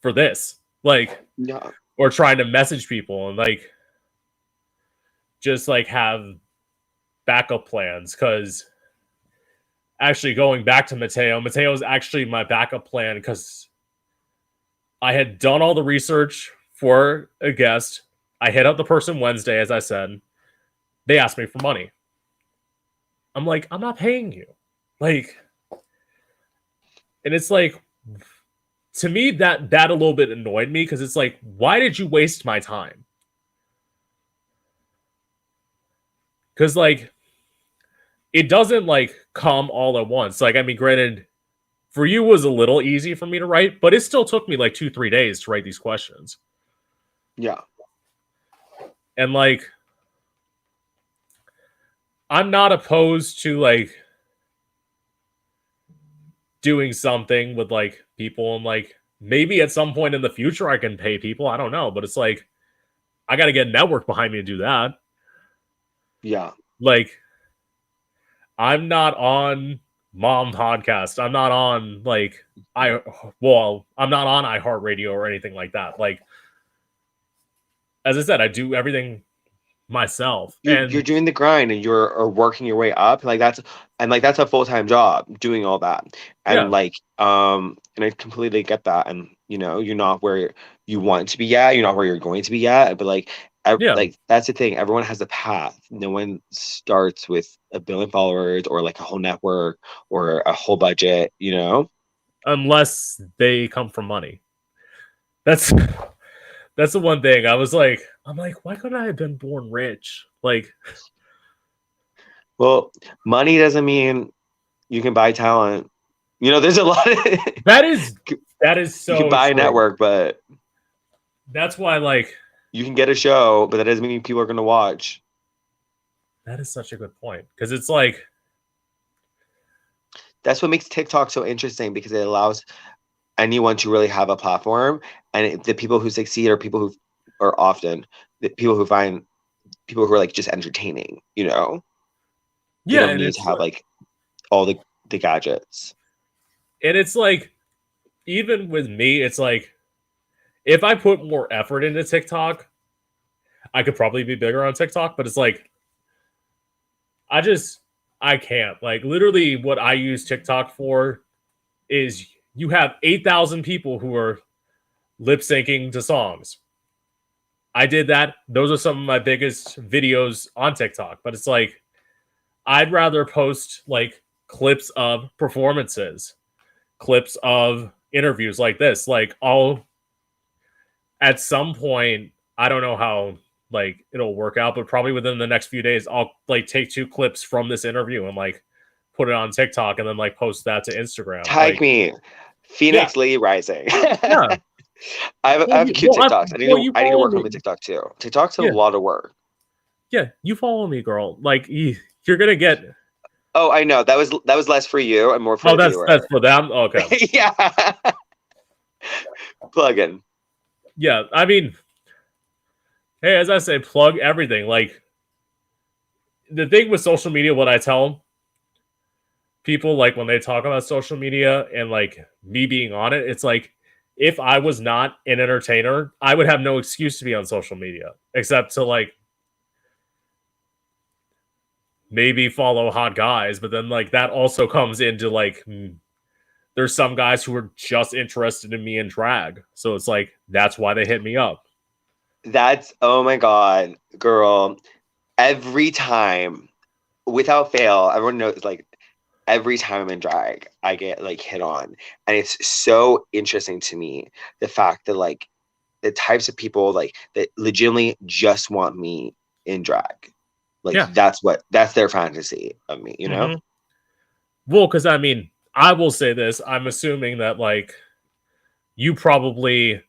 for this. Like Yeah. or trying to message people and like just like have backup plans because actually going back to Mateo is actually my backup plan because I had done all the research for a guest. I hit up the person Wednesday, as I said. They asked me for money. I'm like, I'm not paying you. Like, and it's like, to me, that a little bit annoyed me because it's like, why did you waste my time? Because like, it doesn't like come all at once. Like, I mean, granted, for you was a little easy for me to write, but it still took me like 2-3 days to write these questions. Yeah. And like, I'm not opposed to like doing something with like people and like maybe at some point in the future I can pay people. I don't know, but it's like I got to get a network behind me to do that. Yeah. Like, I'm not on Mom Podcast. I'm not on like I'm not on iHeartRadio or anything like that. Like, as I said, I do everything myself. You're doing the grind and you're are working your way up. Like that's a full-time job doing all that. And Yeah, like and I completely get that. And you know, you're not where you want to be yet. You're not where you're going to be yet. But like yeah. like that's the thing. Everyone has a path. No one starts with 1 billion followers or like a whole network or a whole budget, you know? Unless they come from money. That's that's the one thing. I'm like, why couldn't I have been born rich? Like, Well, money doesn't mean you can buy talent. You know, there's a lot of that is you can so buy a true. network, but That's why, like, you can get a show, but that doesn't mean people are going to watch. that is such a good point. Because it's like, That's what makes TikTok so interesting because it allows anyone to really have a platform. And the people who succeed are people who are often the people who find people who are like just entertaining, you know? They yeah, don't need to have like all the gadgets. and it's like, even with me, it's like, if I put more effort into TikTok, I could probably be bigger on TikTok, but it's like, I can't. Like, literally, what I use TikTok for is you have 8,000 people who are lip syncing to songs. I did that. Those are some of my biggest videos on TikTok, but it's like, I'd rather post like clips of performances, clips of interviews like this. Like, I'll, at some point, I don't know how like it'll work out, but probably within the next few days, I'll like take 2 clips from this interview and like put it on TikTok and then like post that to Instagram. Tag Like, me. yeah, Phoenix Lady Rising. yeah. I have cute TikToks. You I need to follow work on me. my TikTok too. TikTok's a Yeah, lot of work. yeah, you follow me, girl. Like you're gonna get. Oh, I know. That was less for you and more for Oh, the that's viewer. for them. Okay. Yeah. Plug in. Yeah, I mean, hey, as I say, plug everything. Like the thing with social media, what I tell people, like when they talk about social media and like me being on it, it's like if I was not an entertainer, I would have no excuse to be on social media except to like maybe follow hot guys. But then like that also comes into like there's some guys who are just interested in me in drag, so it's like that's why they hit me up. That's oh my god, girl. Every time, without fail, everyone knows like every time I'm in drag, I get like hit on. And it's so interesting to me the fact that like the types of people like that legitimately just want me in drag. Like Yeah. that's their fantasy of me, you know? Well, because I mean, I will say this: I'm assuming that like you probably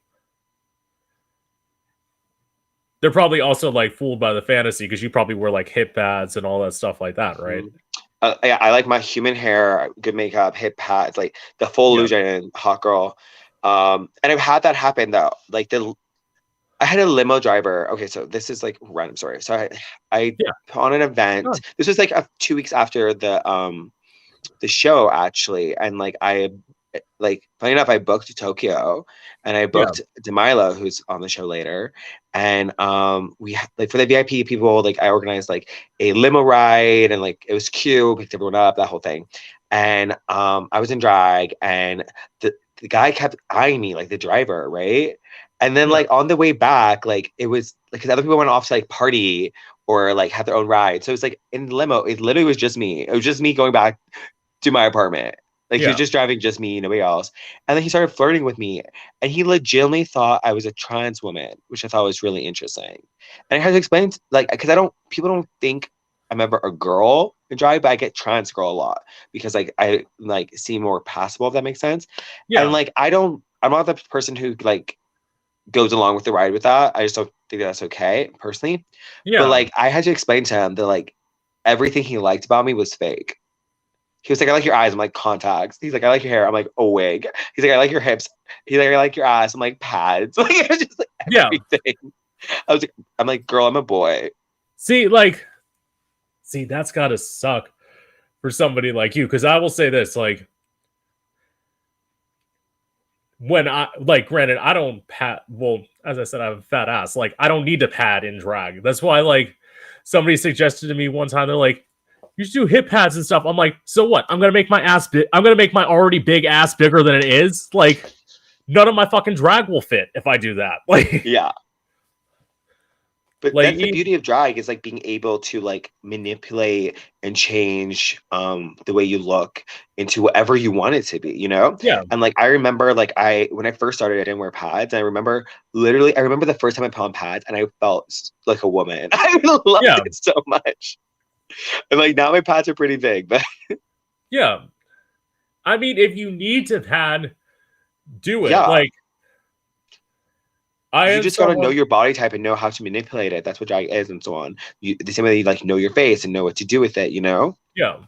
they're probably also like fooled by the fantasy because you probably wear like hip pads and all that stuff like that, right? Mhm. Yeah, I like my human hair, good makeup, hip pads, like the full Yeah. illusion, hot girl. And I've had that happen though. I had a limo driver. Okay, so this is like random story. So I Yeah. on an event. Sure. This was like 2 weeks after the show actually, and like funny enough, I booked Tokyo, and I Yeah. booked Demilo, who's on the show later, and like for the VIP people, like I organized like a limo ride, and like it was cute, picked everyone up, that whole thing, and I was in drag, and the guy kept eyeing me, like the driver, right? And then Yeah. like on the way back, like it was like because other people went off to like party or like have their own ride. So it was like in the limo, it literally was just me. It was just me going back to my apartment. Like he was Yeah. just driving just me, nobody else. And then he started flirting with me. And he legitimately thought I was a trans woman, which I thought was really interesting. And I had to explain like because people don't think I'm ever a girl in drag, but I get trans girl a lot because like I like seem more passable, if that makes sense. And Yeah. like I'm not the person who like goes along with the ride with that. I just don't think that's okay personally. But Yeah. like I had to explain to him that like everything he liked about me was fake. He was like, I like your eyes. I'm like, contacts. He's like, I like your hair. I'm like, a wig. He's like, I like your hips. He's like, I like your ass. I'm like, pads. Like, it was just like Yeah. everything. I'm like, girl, I'm a boy. See, that's gotta suck for somebody like you. Because I will say this, like, when I like, granted, I don't pad. Well, as I said, I have a fat ass. Like, I don't need to pad in drag. That's why, like, somebody suggested to me one time, they're like, you should do hip pads and stuff. I'm like, so what? I'm gonna make my ass big. I'm gonna make my already big ass bigger than it is. Like, none of my fucking drag will fit if I do that. Like, Yeah. But like, that's the beauty of drag is like being able to like manipulate and change the way you look into whatever you want it to be, you know? yeah, And like I remember like when I first started I didn't wear pads. And I remember the first time I put on pads and I felt like a woman. I loved yeah, it so much. And like now my pads are pretty big, but yeah. I mean, if you need to pad, do it. yeah. Like, I You am just gotta know someone. your body type and know how to manipulate it. That's what drag is and so on. The same way you like know your face and know what to do with it, you know? Yeah,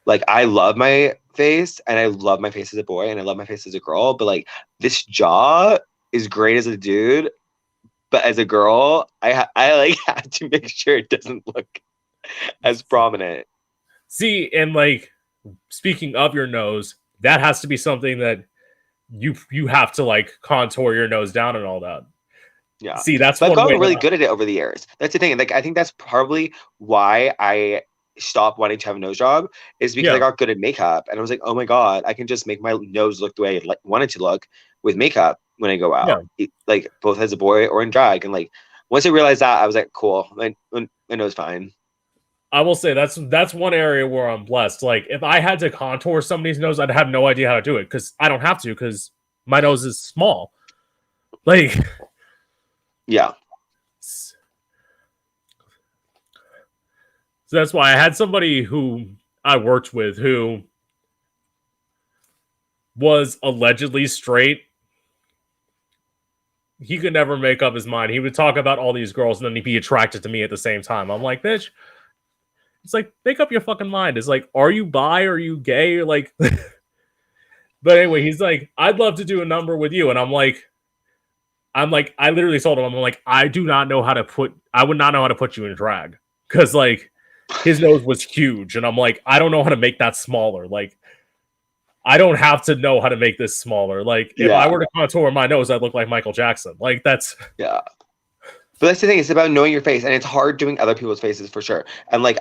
Like I love my face and I love my face as a boy and I love my face as a girl, but like this jaw is great as a dude, but as a girl, I like have to make sure it doesn't look as prominent. see, and like, speaking of your nose, that has to be something that you have to like contour your nose down and all that. Yeah. See, that's But I've one way gotten that really good at it over the years. That's the thing. Like I think that's probably why I stopped wanting to have a nose job is because I yeah, got good at makeup and I was like, oh my God, I can just make my nose look the way I want it to look with makeup when I go yeah. out, like both as a boy or in drag. And like once I realized that, I was like, cool, my nose fine. I will say that's one area where I'm blessed. Like, if I had to contour somebody's nose, I'd have no idea how to do it because I don't have to because my nose is small. Like, Yeah. so that's why I had somebody who I worked with who was allegedly straight, he could never make up his mind. He would talk about all these girls and then he'd be attracted to me at the same time. I'm like, bitch, it's like, make up your fucking mind. It's like, are you bi? Are you gay? Or like, but anyway, he's like, I'd love to do a number with you. And I'm like, I literally told him, I'm like, I would not know how to put you in drag. Cause like his nose was huge. And I'm like, I don't know how to make that smaller. Like, I don't have to know how to make this smaller. Like, if I were to contour my nose, I'd look like Michael Jackson. Like, that's... Yeah. But that's the thing. It's about knowing your face. And it's hard doing other people's faces for sure. And like,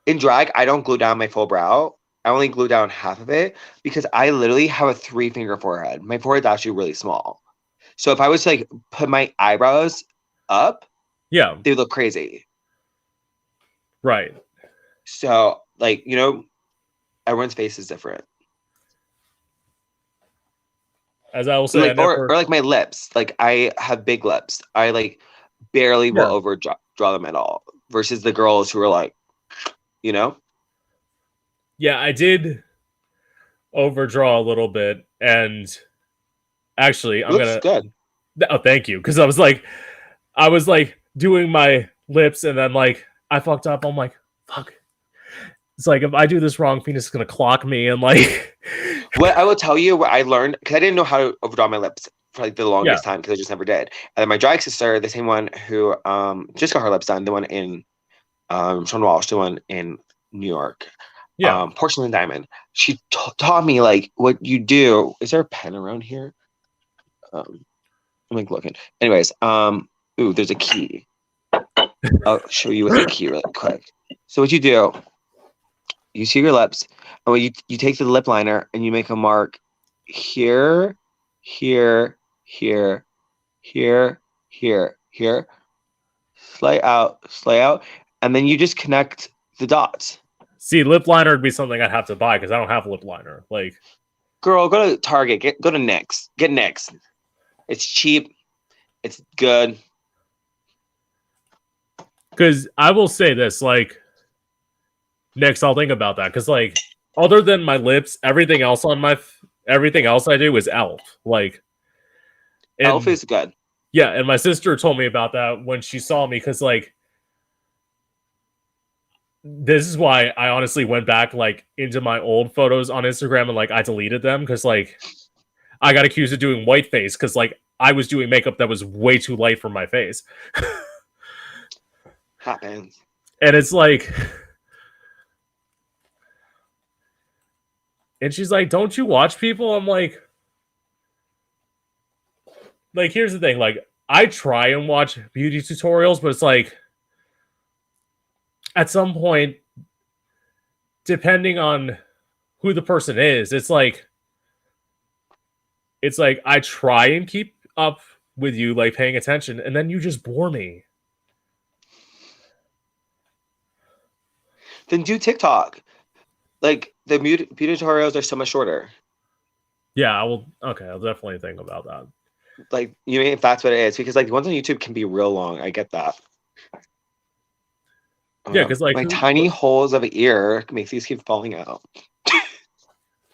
in drag, I don't glue down my full brow. I only glue down half of it because I literally have a 3-finger forehead. My forehead's actually really small. So if I was to like put my eyebrows up, yeah, they would look crazy. Right. So like, you know, everyone's face is different. As I will say, like, or like my lips. Like I have big lips. I like barely will overdraw them at all. Versus the girls who are like, you know. Yeah, I did overdraw a little bit, and actually, good. Oh, thank you, because I was like doing my lips, and then like I fucked up. I'm like, fuck. It's like if I do this wrong, Phoenix is gonna clock me, and like. What I will tell you, what I learned, because I didn't know how to overdraw my lips for like the longest time, because I just never did. And then my drag sister, the same one who just got her lips done, the one in Sean Walsh, the one in New York, Porcelain Diamond. She taught me like what you do. Is there a pen around here? I'm like looking. Anyways, ooh, there's a key. I'll show you with the key really quick. So what you do, you see your lips, and when you take the lip liner and you make a mark here, here, here, here, here, here, slay out, and then you just connect the dots. See, lip liner would be something I'd have to buy because I don't have lip liner. Like, girl, go to Target, go to NYX, get NYX. It's cheap, it's good. Because I will say this, like. Next, I'll think about that because, like, other than my lips, everything else I do is Elf. Like, Elf is good. Yeah, and my sister told me about that when she saw me because, like, this is why I honestly went back like into my old photos on Instagram and like I deleted them because like I got accused of doing whiteface because like I was doing makeup that was way too light for my face. Happens. And it's like. And she's like, don't you watch people? I'm like, here's the thing. Like, I try and watch beauty tutorials, but it's like, at some point, depending on who the person is, it's like I try and keep up with you, like, paying attention, and then you just bore me. Then do TikTok. Like, the beauty tutorials are so much shorter. Yeah, I will. Okay, I'll definitely think about that. Like, you mean if that's what it is, because like the ones on YouTube can be real long. I get that. Yeah, because like my tiny holes of an ear makes these keep falling out.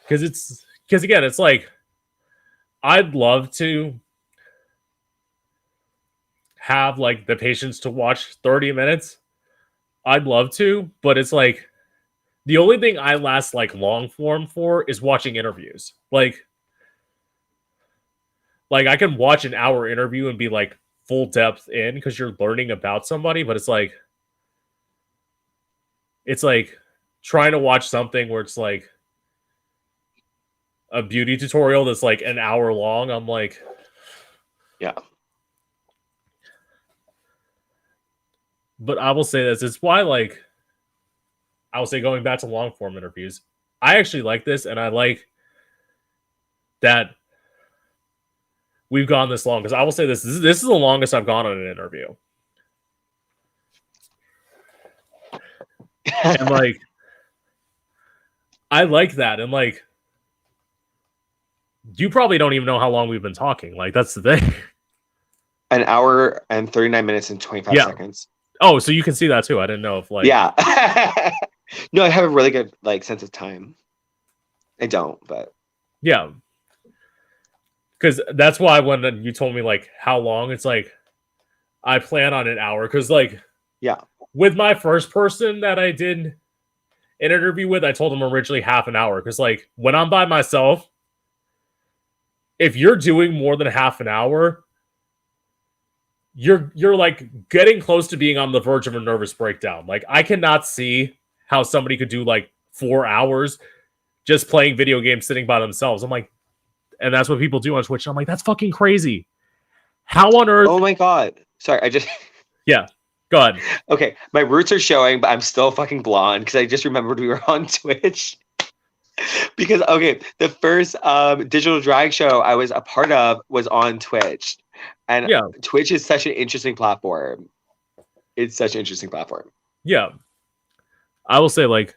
Because again, it's like I'd love to have like the patience to watch 30 minutes. I'd love to, but it's like. The only thing I last like long form for is watching interviews. Like I can watch an hour interview and be like full depth in because you're learning about somebody, but it's like trying to watch something where it's like a beauty tutorial that's like an hour long. I'm like, yeah. But I will say this, it's why like I will say going back to long form interviews, I actually like this, and I like that we've gone this long because I will say this is the longest I've gone on an interview. And like I like that, and like you probably don't even know how long we've been talking. Like that's the thing. An hour and 39 minutes and 25 seconds. Oh, so you can see that too. I didn't know if like No, I have a really good like sense of time. I don't, but yeah. because that's why when you told me like how long, it's like I plan on an hour because like Yeah. with my first person that I did an interview with, I told him originally half an hour because like when I'm by myself, if you're doing more than half an hour, you're like getting close to being on the verge of a nervous breakdown. Like I cannot see how somebody could do like 4 hours just playing video games sitting by themselves. I'm like, and that's what people do on Twitch. I'm like, that's fucking crazy. How on earth? Oh my god. Sorry, I just Yeah, go ahead. okay. My roots are showing, but I'm still fucking blonde because I just remembered we were on Twitch. Because okay, the first digital drag show I was a part of was on Twitch, and Yeah, Twitch is such an interesting platform. It's such an interesting platform. yeah. I will say like,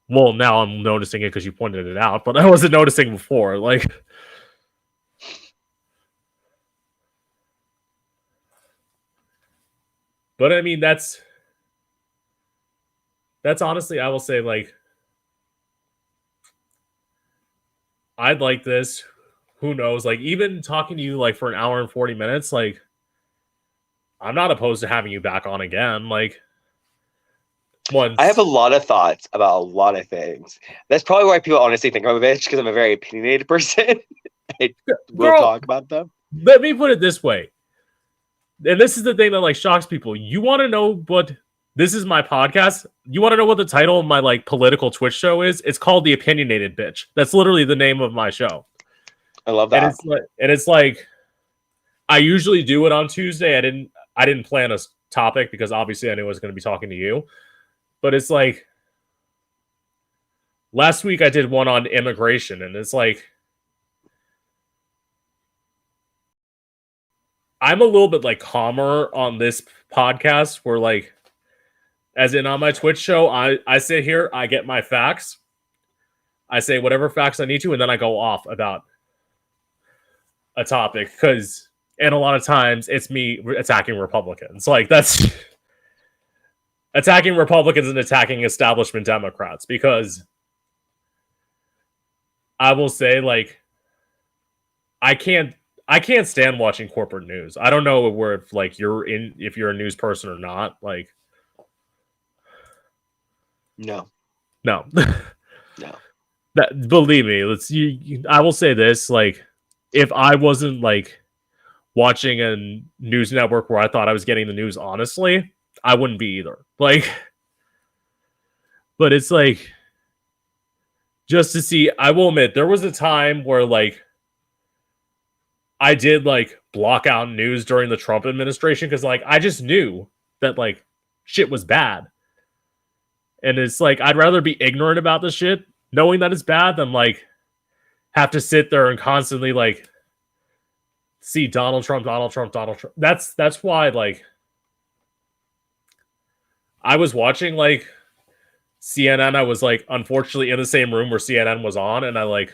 well, now I'm noticing it because you pointed it out, but I wasn't noticing before. Like, but I mean, that's honestly, I will say like, I'd like this. Who knows? Like, even talking to you like for an hour and 40 minutes, like, I'm not opposed to having you back on again. Like, once I have a lot of thoughts about a lot of things. That's probably why people honestly think I'm a bitch because I'm a very opinionated person. I will Girl, talk about them. let me put it this way. And this is the thing that like shocks people. You want to know what this is my podcast? You want to know what the title of my like political Twitch show is? It's called The Opinionated Bitch. That's literally the name of my show. I love And that. it's like I usually do it on Tuesday. I didn't plan a topic because obviously I knew I was going to be talking to you. But it's like last week I did one on immigration, and it's like I'm a little bit like calmer on this podcast where like as in on my Twitch show, I sit here, I get my facts, I say whatever facts I need to, and then I go off about a topic and a lot of times it's me attacking Republicans. Like that's attacking Republicans and attacking establishment Democrats because I will say like I can't stand watching corporate news. I don't know where if like if you're a news person or not. Like No. no. No. That believe me, I will say this, like if I wasn't like watching a news network where I thought I was getting the news honestly, I wouldn't be either. Like but it's like just to see, I will admit there was a time where like I did like block out news during the Trump administration because like I just knew that like shit was bad. And it's like I'd rather be ignorant about this shit, knowing that it's bad, than like have to sit there and constantly like see Donald Trump. That's why like I was watching like CNN. I was like unfortunately in the same room where CNN was on, and I like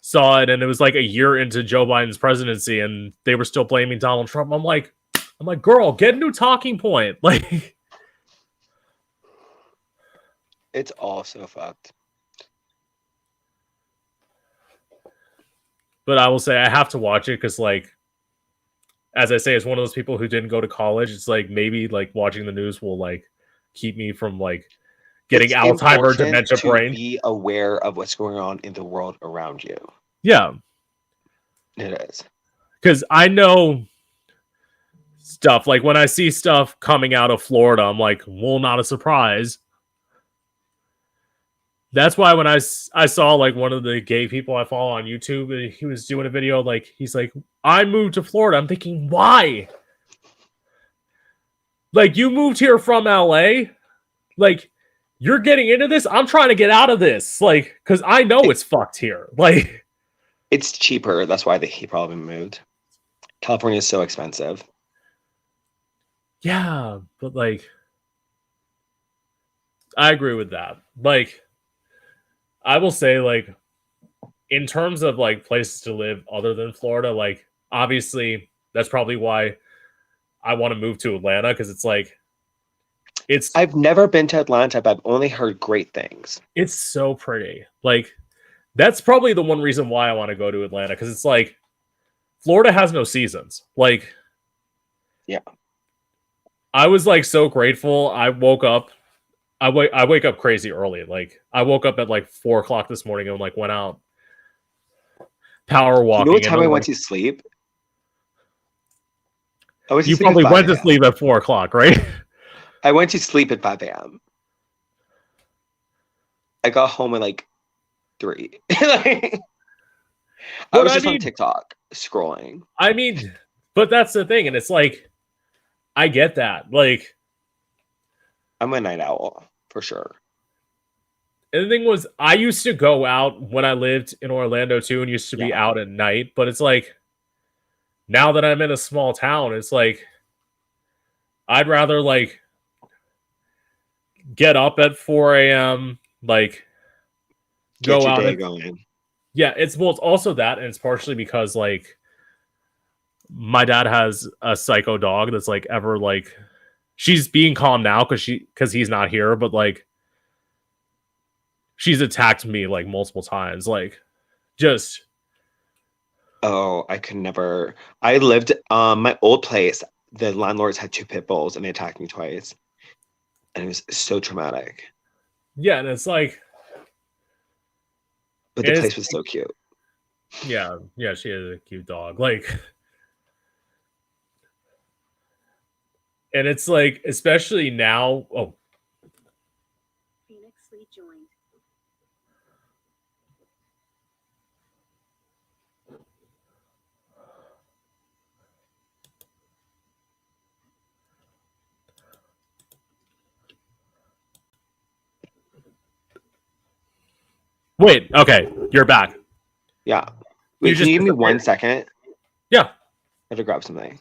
saw it, and it was like a year into Joe Biden's presidency, and they were still blaming Donald Trump. I'm like, girl, get a new talking point. Like, It's all so fucked. but I will say I have to watch it because, like, as I say, as one of those people who didn't go to college, it's like maybe like watching the news will like keep me from like getting It's Alzheimer, important dementia, to brain. be aware of what's going on in the world around you. Yeah, It is. because I know stuff like when I see stuff coming out of Florida, I'm like, well, not a surprise. That's why when I saw like one of the gay people I follow on YouTube, he was doing a video like he's like, I moved to Florida. I'm thinking, why? Like you moved here from LA, like you're getting into this. I'm trying to get out of this, like because I know it's fucked here. Like It's cheaper. That's why he probably moved. California is so expensive. yeah, but like I agree with that. Like I will say like in terms of like places to live other than Florida, like obviously that's probably why I want to move to Atlanta because it's like I've never been to Atlanta, but I've only heard great things. it's so pretty. Like that's probably the one reason why I want to go to Atlanta because it's like Florida has no seasons. Like, Yeah. I was like so grateful. I woke up. I wake up crazy early. Like, I woke up at like 4 o'clock this morning and like went out power You know what walking. And time I then, went like, to sleep? I went to you sleep at probably 5 went to a.m. sleep at 4 o'clock, right? I went to sleep at 5 a.m. I got home at like 3. I But was I just on mean, TikTok scrolling. but that's the thing, and it's like, I get that. Like, I'm a night owl for sure. and the thing was, I used to go out when I lived in Orlando too, and used to be Yeah. out at night. But it's like, now that I'm in a small town, it's like, I'd rather like get up at 4 a.m. like Get go your out day at going. yeah. It's well, it's also that, and it's partially because like my dad has a psycho dog that's like ever like she's being calm now because he's not here, but like she's attacked me like multiple times, like just Oh, I could never. I lived my old place. The landlords had 2 pit bulls and they attacked me twice, and it was so traumatic. yeah, and it's like But the it's place was so cute. yeah, yeah, she is a cute dog, like, and it's like especially now. Oh, Phoenix rejoined. wait, okay, you're back. Yeah. You Wait, can just you give me disappeared. 1 second? Yeah. I have to grab something.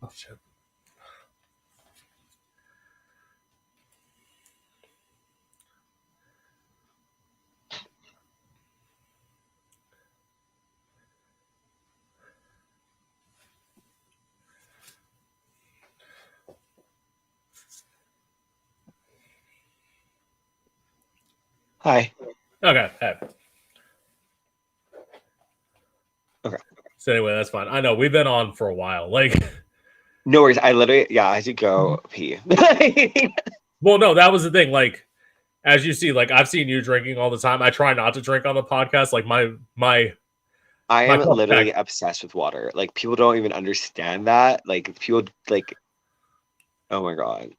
Oh shit. Hi. Okay. Hey. Okay. So anyway, that's fine. I know we've been on for a while. Like, No worries. I literally, yeah, I had to go pee. well, no, that was the thing. Like, as you see, like I've seen you drinking all the time. I try not to drink on the podcast. Like my I my am cup literally back. obsessed with water. Like people don't even understand that. Like people like, oh my God.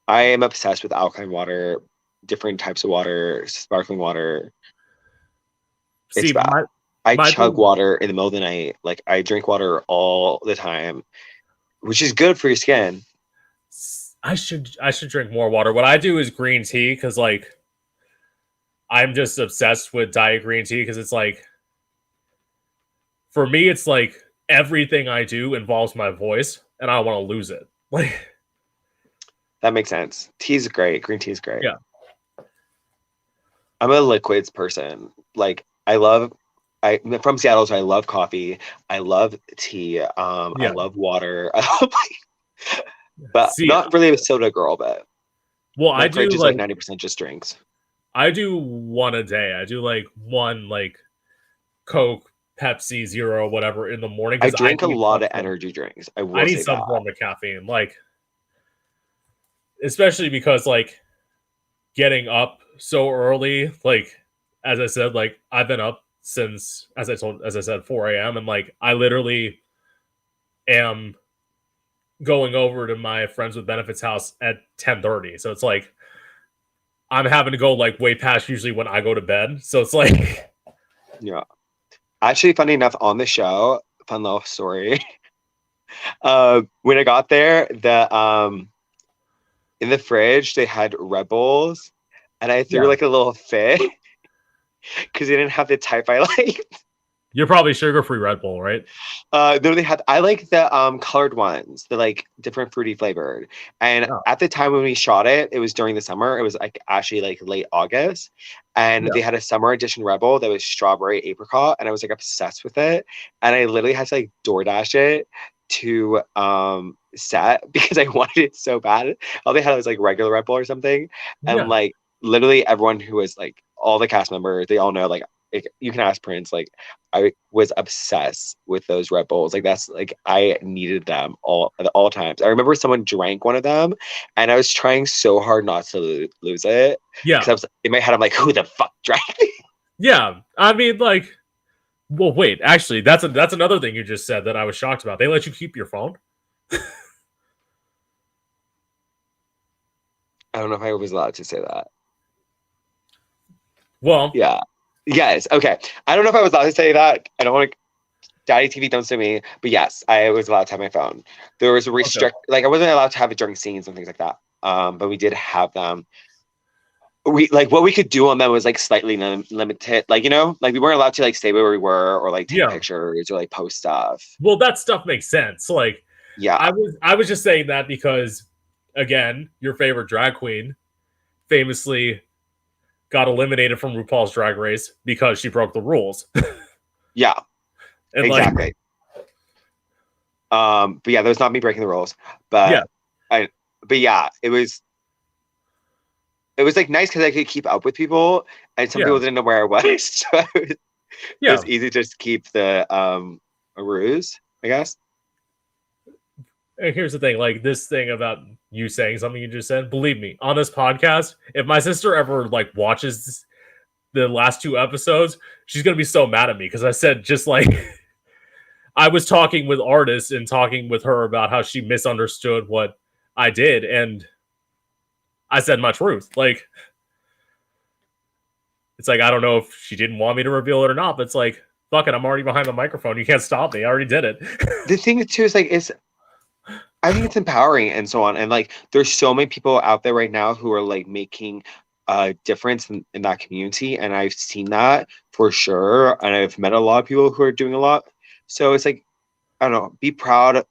I am obsessed with alkaline water, different types of water, sparkling water. It's See, bad. I my chug thing. water in the middle of the night. Like I drink water all the time, which is good for your skin. I should drink more water. What I do is green tea because like I'm just obsessed with diet green tea because it's like for me it's like everything I do involves my voice and I want to lose it. Like That makes sense. Tea is great. Green tea is great. Yeah. I'm a liquids person. Like I'm from Seattle, so I love coffee. I love tea. I Yeah. love water. But See, not really a soda girl, but well, my I do fridge is like like 90% just drinks. I do one a day. I do like one like Coke, Pepsi, Zero, whatever in the morning I because drink a lot of energy drinks. I I will need say some that. form of caffeine, like especially because like getting up so early, like as I said, like I've been up since as I said 4 a.m. and like I literally am going over to my friends with benefits house at 10:30. So it's like I'm having to go like way past usually when I go to bed. So it's like Yeah. Actually, funny enough, on the show, fun little story. When I got there, the in the fridge they had Red Bulls, and I threw Yeah. like a little fit because they didn't have the type I like. You're probably sugar-free Red Bull, right? No, they had. I like the colored ones, the like different fruity flavored. And Oh. at the time when we shot it, it was during the summer. It was like actually like late August, and Yeah. they had a summer edition Red Bull that was strawberry apricot, and I was like obsessed with it. And I literally had to like DoorDash it to set because I wanted it so bad. All they had was like regular Red Bull or something, and Yeah. like literally everyone who was like all the cast members, they all know like you can ask Prince like I was obsessed with those Red Bulls. Like that's like I needed them all at all times. I remember someone drank one of them, and I was trying so hard not to lose it because Yeah. I was in my head. I'm like, who the fuck drank it? Yeah. I mean, like, well, wait. Actually, that's another thing you just said that I was shocked about. They let you keep your phone. I don't know if I was allowed to say that. Well, Yeah. Yes. Okay. I don't know if I was allowed to say that. I don't want to. Daddy TV, don't sue me. But yes, I was allowed to have my phone. There was a like I wasn't allowed to have it during scenes and things like that. But we did have them. We like what we could do on them was like slightly limited. Like like we weren't allowed to like stay where we were or like take Yeah. pictures or like post stuff. Well, that stuff makes sense. Like, Yeah. I was just saying that because, again, your favorite drag queen famously got eliminated from RuPaul's Drag Race because she broke the rules. Yeah. And exactly. But yeah, that was not me breaking the rules. But yeah. But yeah, it was like nice because I could keep up with people, and some people didn't know where I was, so it was easy to just keep the a ruse, I guess. And here's the thing, like this thing about you saying something you just said, believe me, on this podcast, if my sister ever like watches the last 2 episodes, she's gonna be so mad at me because I said just like I was talking with artists and talking with her about how she misunderstood what I did, and I said my truth. Like, it's like I don't know if she didn't want me to reveal it or not, but it's like, fuck it, I'm already behind the microphone. You can't stop me. I already did it. The thing too is like I think it's empowering and so on. And like there's so many people out there right now who are like making a difference in that community. And I've seen that for sure. And I've met a lot of people who are doing a lot. So it's like, I don't know, be proud.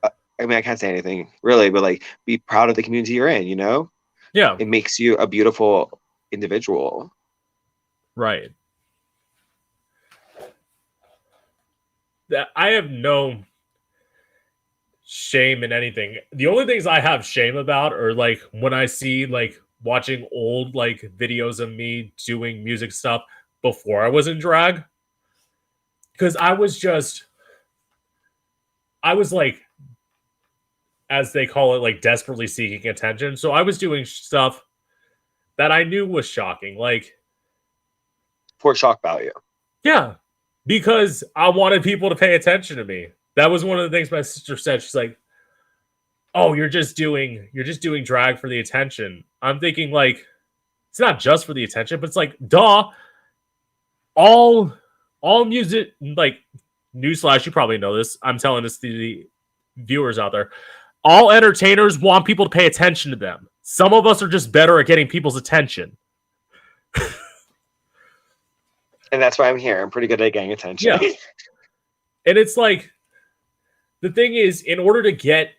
I mean, I can't say anything really, but like be proud of the community you're in, Yeah. It makes you a beautiful individual. Right. I have no shame in anything. The only things I have shame about are like when I see like watching old like videos of me doing music stuff before I was in drag. Because I was like, as they call it, like desperately seeking attention. So I was doing stuff that I knew was shocking. Like, for shock value. Yeah. Because I wanted people to pay attention to me. That was one of the things my sister said. She's like, "Oh, you're just doing drag for the attention." I'm thinking like, it's not just for the attention, but it's like, duh. All music, like, newsflash, you probably know this. I'm telling this to the viewers out there. All entertainers want people to pay attention to them. Some of us are just better at getting people's attention. And that's why I'm here. I'm pretty good at getting attention. Yeah. And it's like, the thing is, in order to get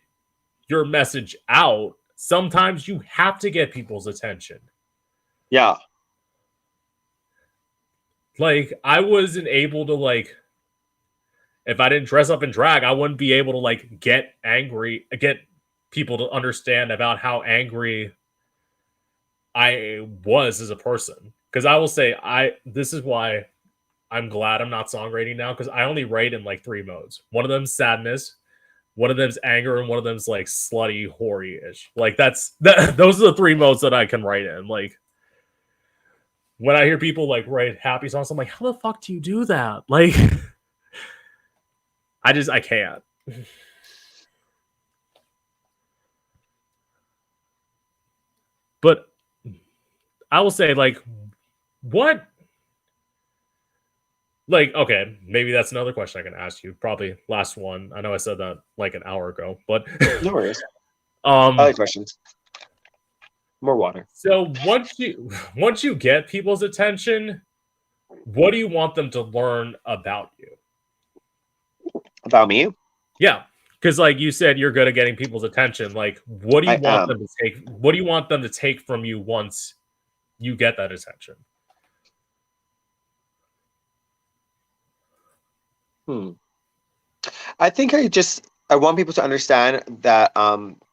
your message out, sometimes you have to get people's attention. Yeah. Like, I wasn't able to, like, if I didn't dress up in drag, I wouldn't be able to, like, get people to understand about how angry I was as a person. Because I will say, this is why I'm glad I'm not songwriting now, because I only write in like 3 modes. One of them's sadness, one of them's anger, and one of them's like slutty, hoary-ish. Like those are the 3 modes that I can write in. Like, when I hear people like write happy songs, I'm like, how the fuck do you do that? Like, I can't. But I will say, like, what? Like, okay, maybe that's another question I can ask you. Probably last one. I know I said that like an hour ago, but no worries. I like questions. More water. So once you get people's attention, what do you want them to learn about you? About me? Yeah, because like you said, you're good at getting people's attention. Like, what do you I want am. them to take? What do you want them to take from you once you get that attention? I think I want people to understand that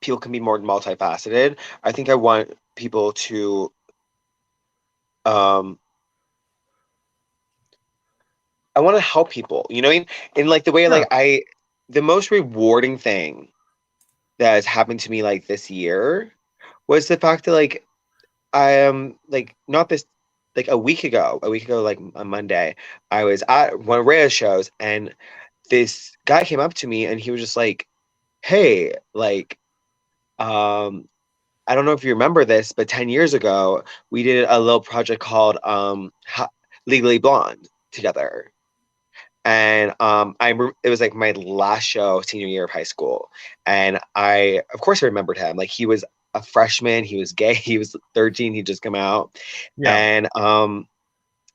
people can be more multifaceted. I think I want people to um I want to help people, you know what I mean? In like the way Yeah. like the most rewarding thing that has happened to me like this year was the fact that like I am like not this like a week ago like on Monday, I was at one of Rhea's shows and this guy came up to me and he was just like, "Hey, like um I don't know if you remember this, but 10 years ago we did a little project called Legally Blonde together." And it was like my last show senior year of high school, and I of course I remembered him. Like he was a freshman, he was gay, he was 13, he'd just come out, Yeah. and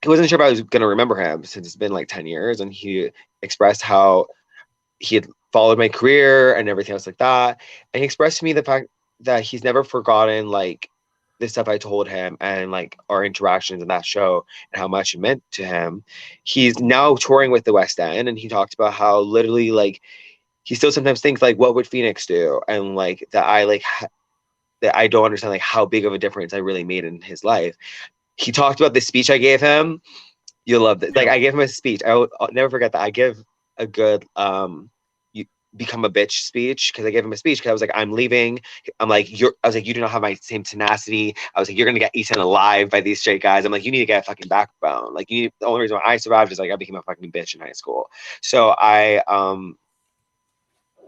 he wasn't sure if I was gonna remember him since it's been like 10 years, and he expressed how he had followed my career and everything else like that, and he expressed to me the fact that he's never forgotten like the stuff I told him and like our interactions in that show and how much it meant to him. He's now touring with the West End, and he talked about how literally like he still sometimes thinks like what would Phoenix do, and like that that I don't understand like how big of a difference I really made in his life. He talked about the speech I gave him. You'll love this. Like Yeah. I gave him a speech. I'll never forget that. I give a good you become a bitch speech because I gave him a speech because I was like, I'm leaving. I was like, you do not have my same tenacity. I was like, you're gonna get eaten alive by these straight guys. I'm like, you need to get a fucking backbone. Like the only reason why I survived is like I became a fucking bitch in high school. So and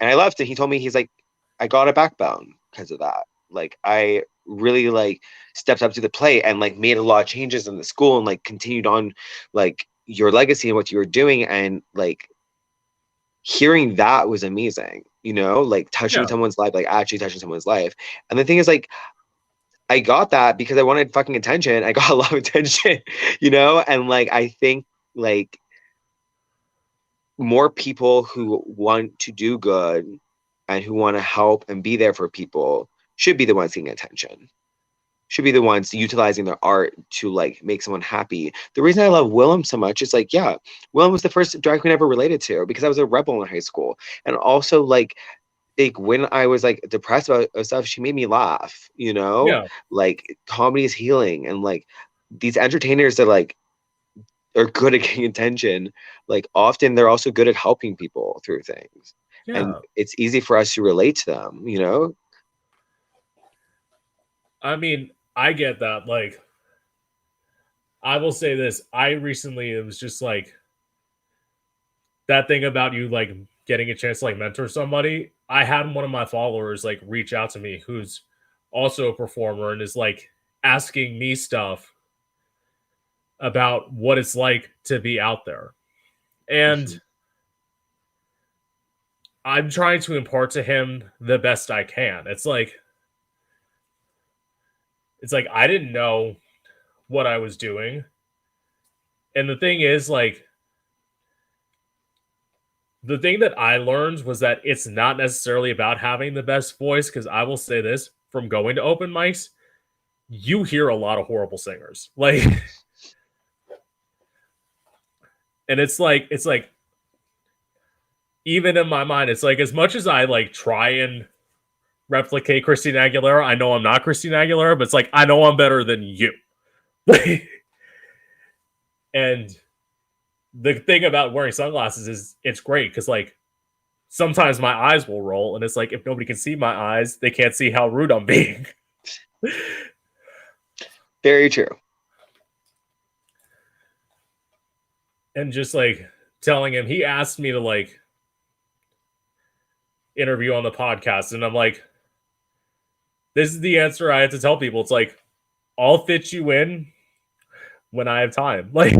I left, and he told me he's like, I got a backbone because of that. Like I really like stepped up to the plate and like made a lot of changes in the school and like continued on like your legacy and what you were doing, and like hearing that was amazing, you know, like touching Yeah. someone's life, like actually touching someone's life. And the thing is like I got that because I wanted fucking attention. I got a lot of attention, you know, and like I think like more people who want to do good and who want to help and be there for people should be the ones getting attention, should be the ones utilizing their art to like make someone happy. The reason I love Willem so much is like, yeah, Willem was the first drag queen I ever related to because I was a rebel in high school. And also like when I was like depressed about stuff, she made me laugh, you know? Yeah. Like comedy is healing, and like these entertainers that like are good at getting attention, like often they're also good at helping people through things. And Yeah. it's easy for us to relate to them, you know? I mean, I get that. Like, I will say this. I recently, it was just like that thing about you, like getting a chance to like mentor somebody. I had one of my followers like reach out to me who's also a performer and is like asking me stuff about what it's like to be out there. And Mhm. I'm trying to impart to him the best I can. It's like I didn't know what I was doing. And the thing is, like, the thing that I learned was that it's not necessarily about having the best voice, because I will say this from going to open mics, you hear a lot of horrible singers. Like, and it's like even in my mind, it's like as much as I like try and replicate Christina Aguilera, I know I'm not Christina Aguilera, but it's like I know I'm better than you. And the thing about wearing sunglasses is it's great because like sometimes my eyes will roll, and it's like if nobody can see my eyes, they can't see how rude I'm being. Very true. And just like telling him, he asked me to like interview on the podcast, and I'm like, this is the answer I have to tell people. It's like, I'll fit you in when I have time. Like,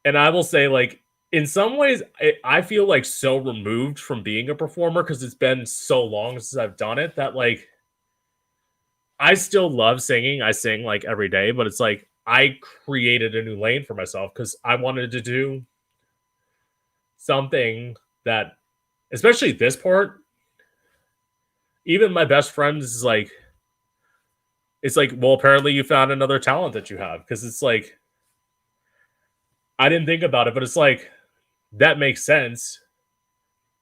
and I will say, like, in some ways, I feel like so removed from being a performer because it's been so long since I've done it that, like, I still love singing. I sing like every day, but it's like I created a new lane for myself because I wanted to do something that, especially this part, even my best friends is like, it's like, well, apparently you found another talent that you have, because it's like, I didn't think about it, but it's like, that makes sense.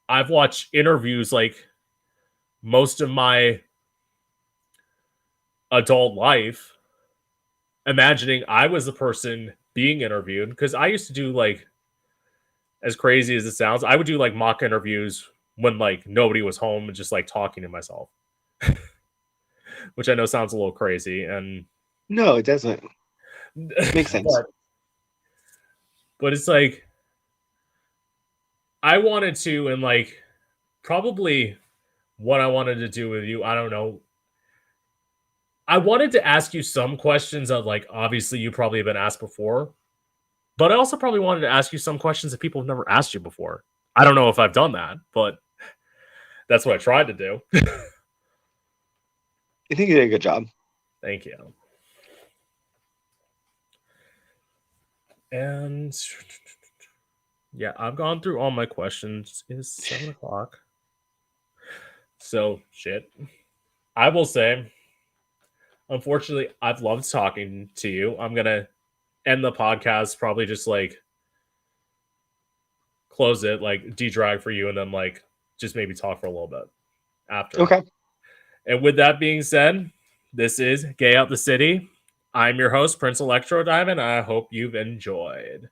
I've watched interviews like most of my adult life, imagining I was the person being interviewed, because I used to do like, as crazy as it sounds, I would do like mock interviews when like nobody was home and just like talking to myself, which I know sounds a little crazy. And No, it doesn't. Makes sense. but it's like, I wanted to, and like, probably what I wanted to do with you, I don't know. I wanted to ask you some questions that, like, obviously you probably have been asked before, but I also probably wanted to ask you some questions that people have never asked you before. I don't know if I've done that, but that's what I tried to do. I think you did a good job. Thank you. And yeah, I've gone through all my questions. It's 7 o'clock. So, shit. I will say, unfortunately, I've loved talking to you. I'm going to end the podcast, probably just like close it, like de-drag for you, and then like just maybe talk for a little bit after. Okay. And with that being said, this is Gay Out the City. I'm your host, Prince Electro Diamond. I hope you've enjoyed.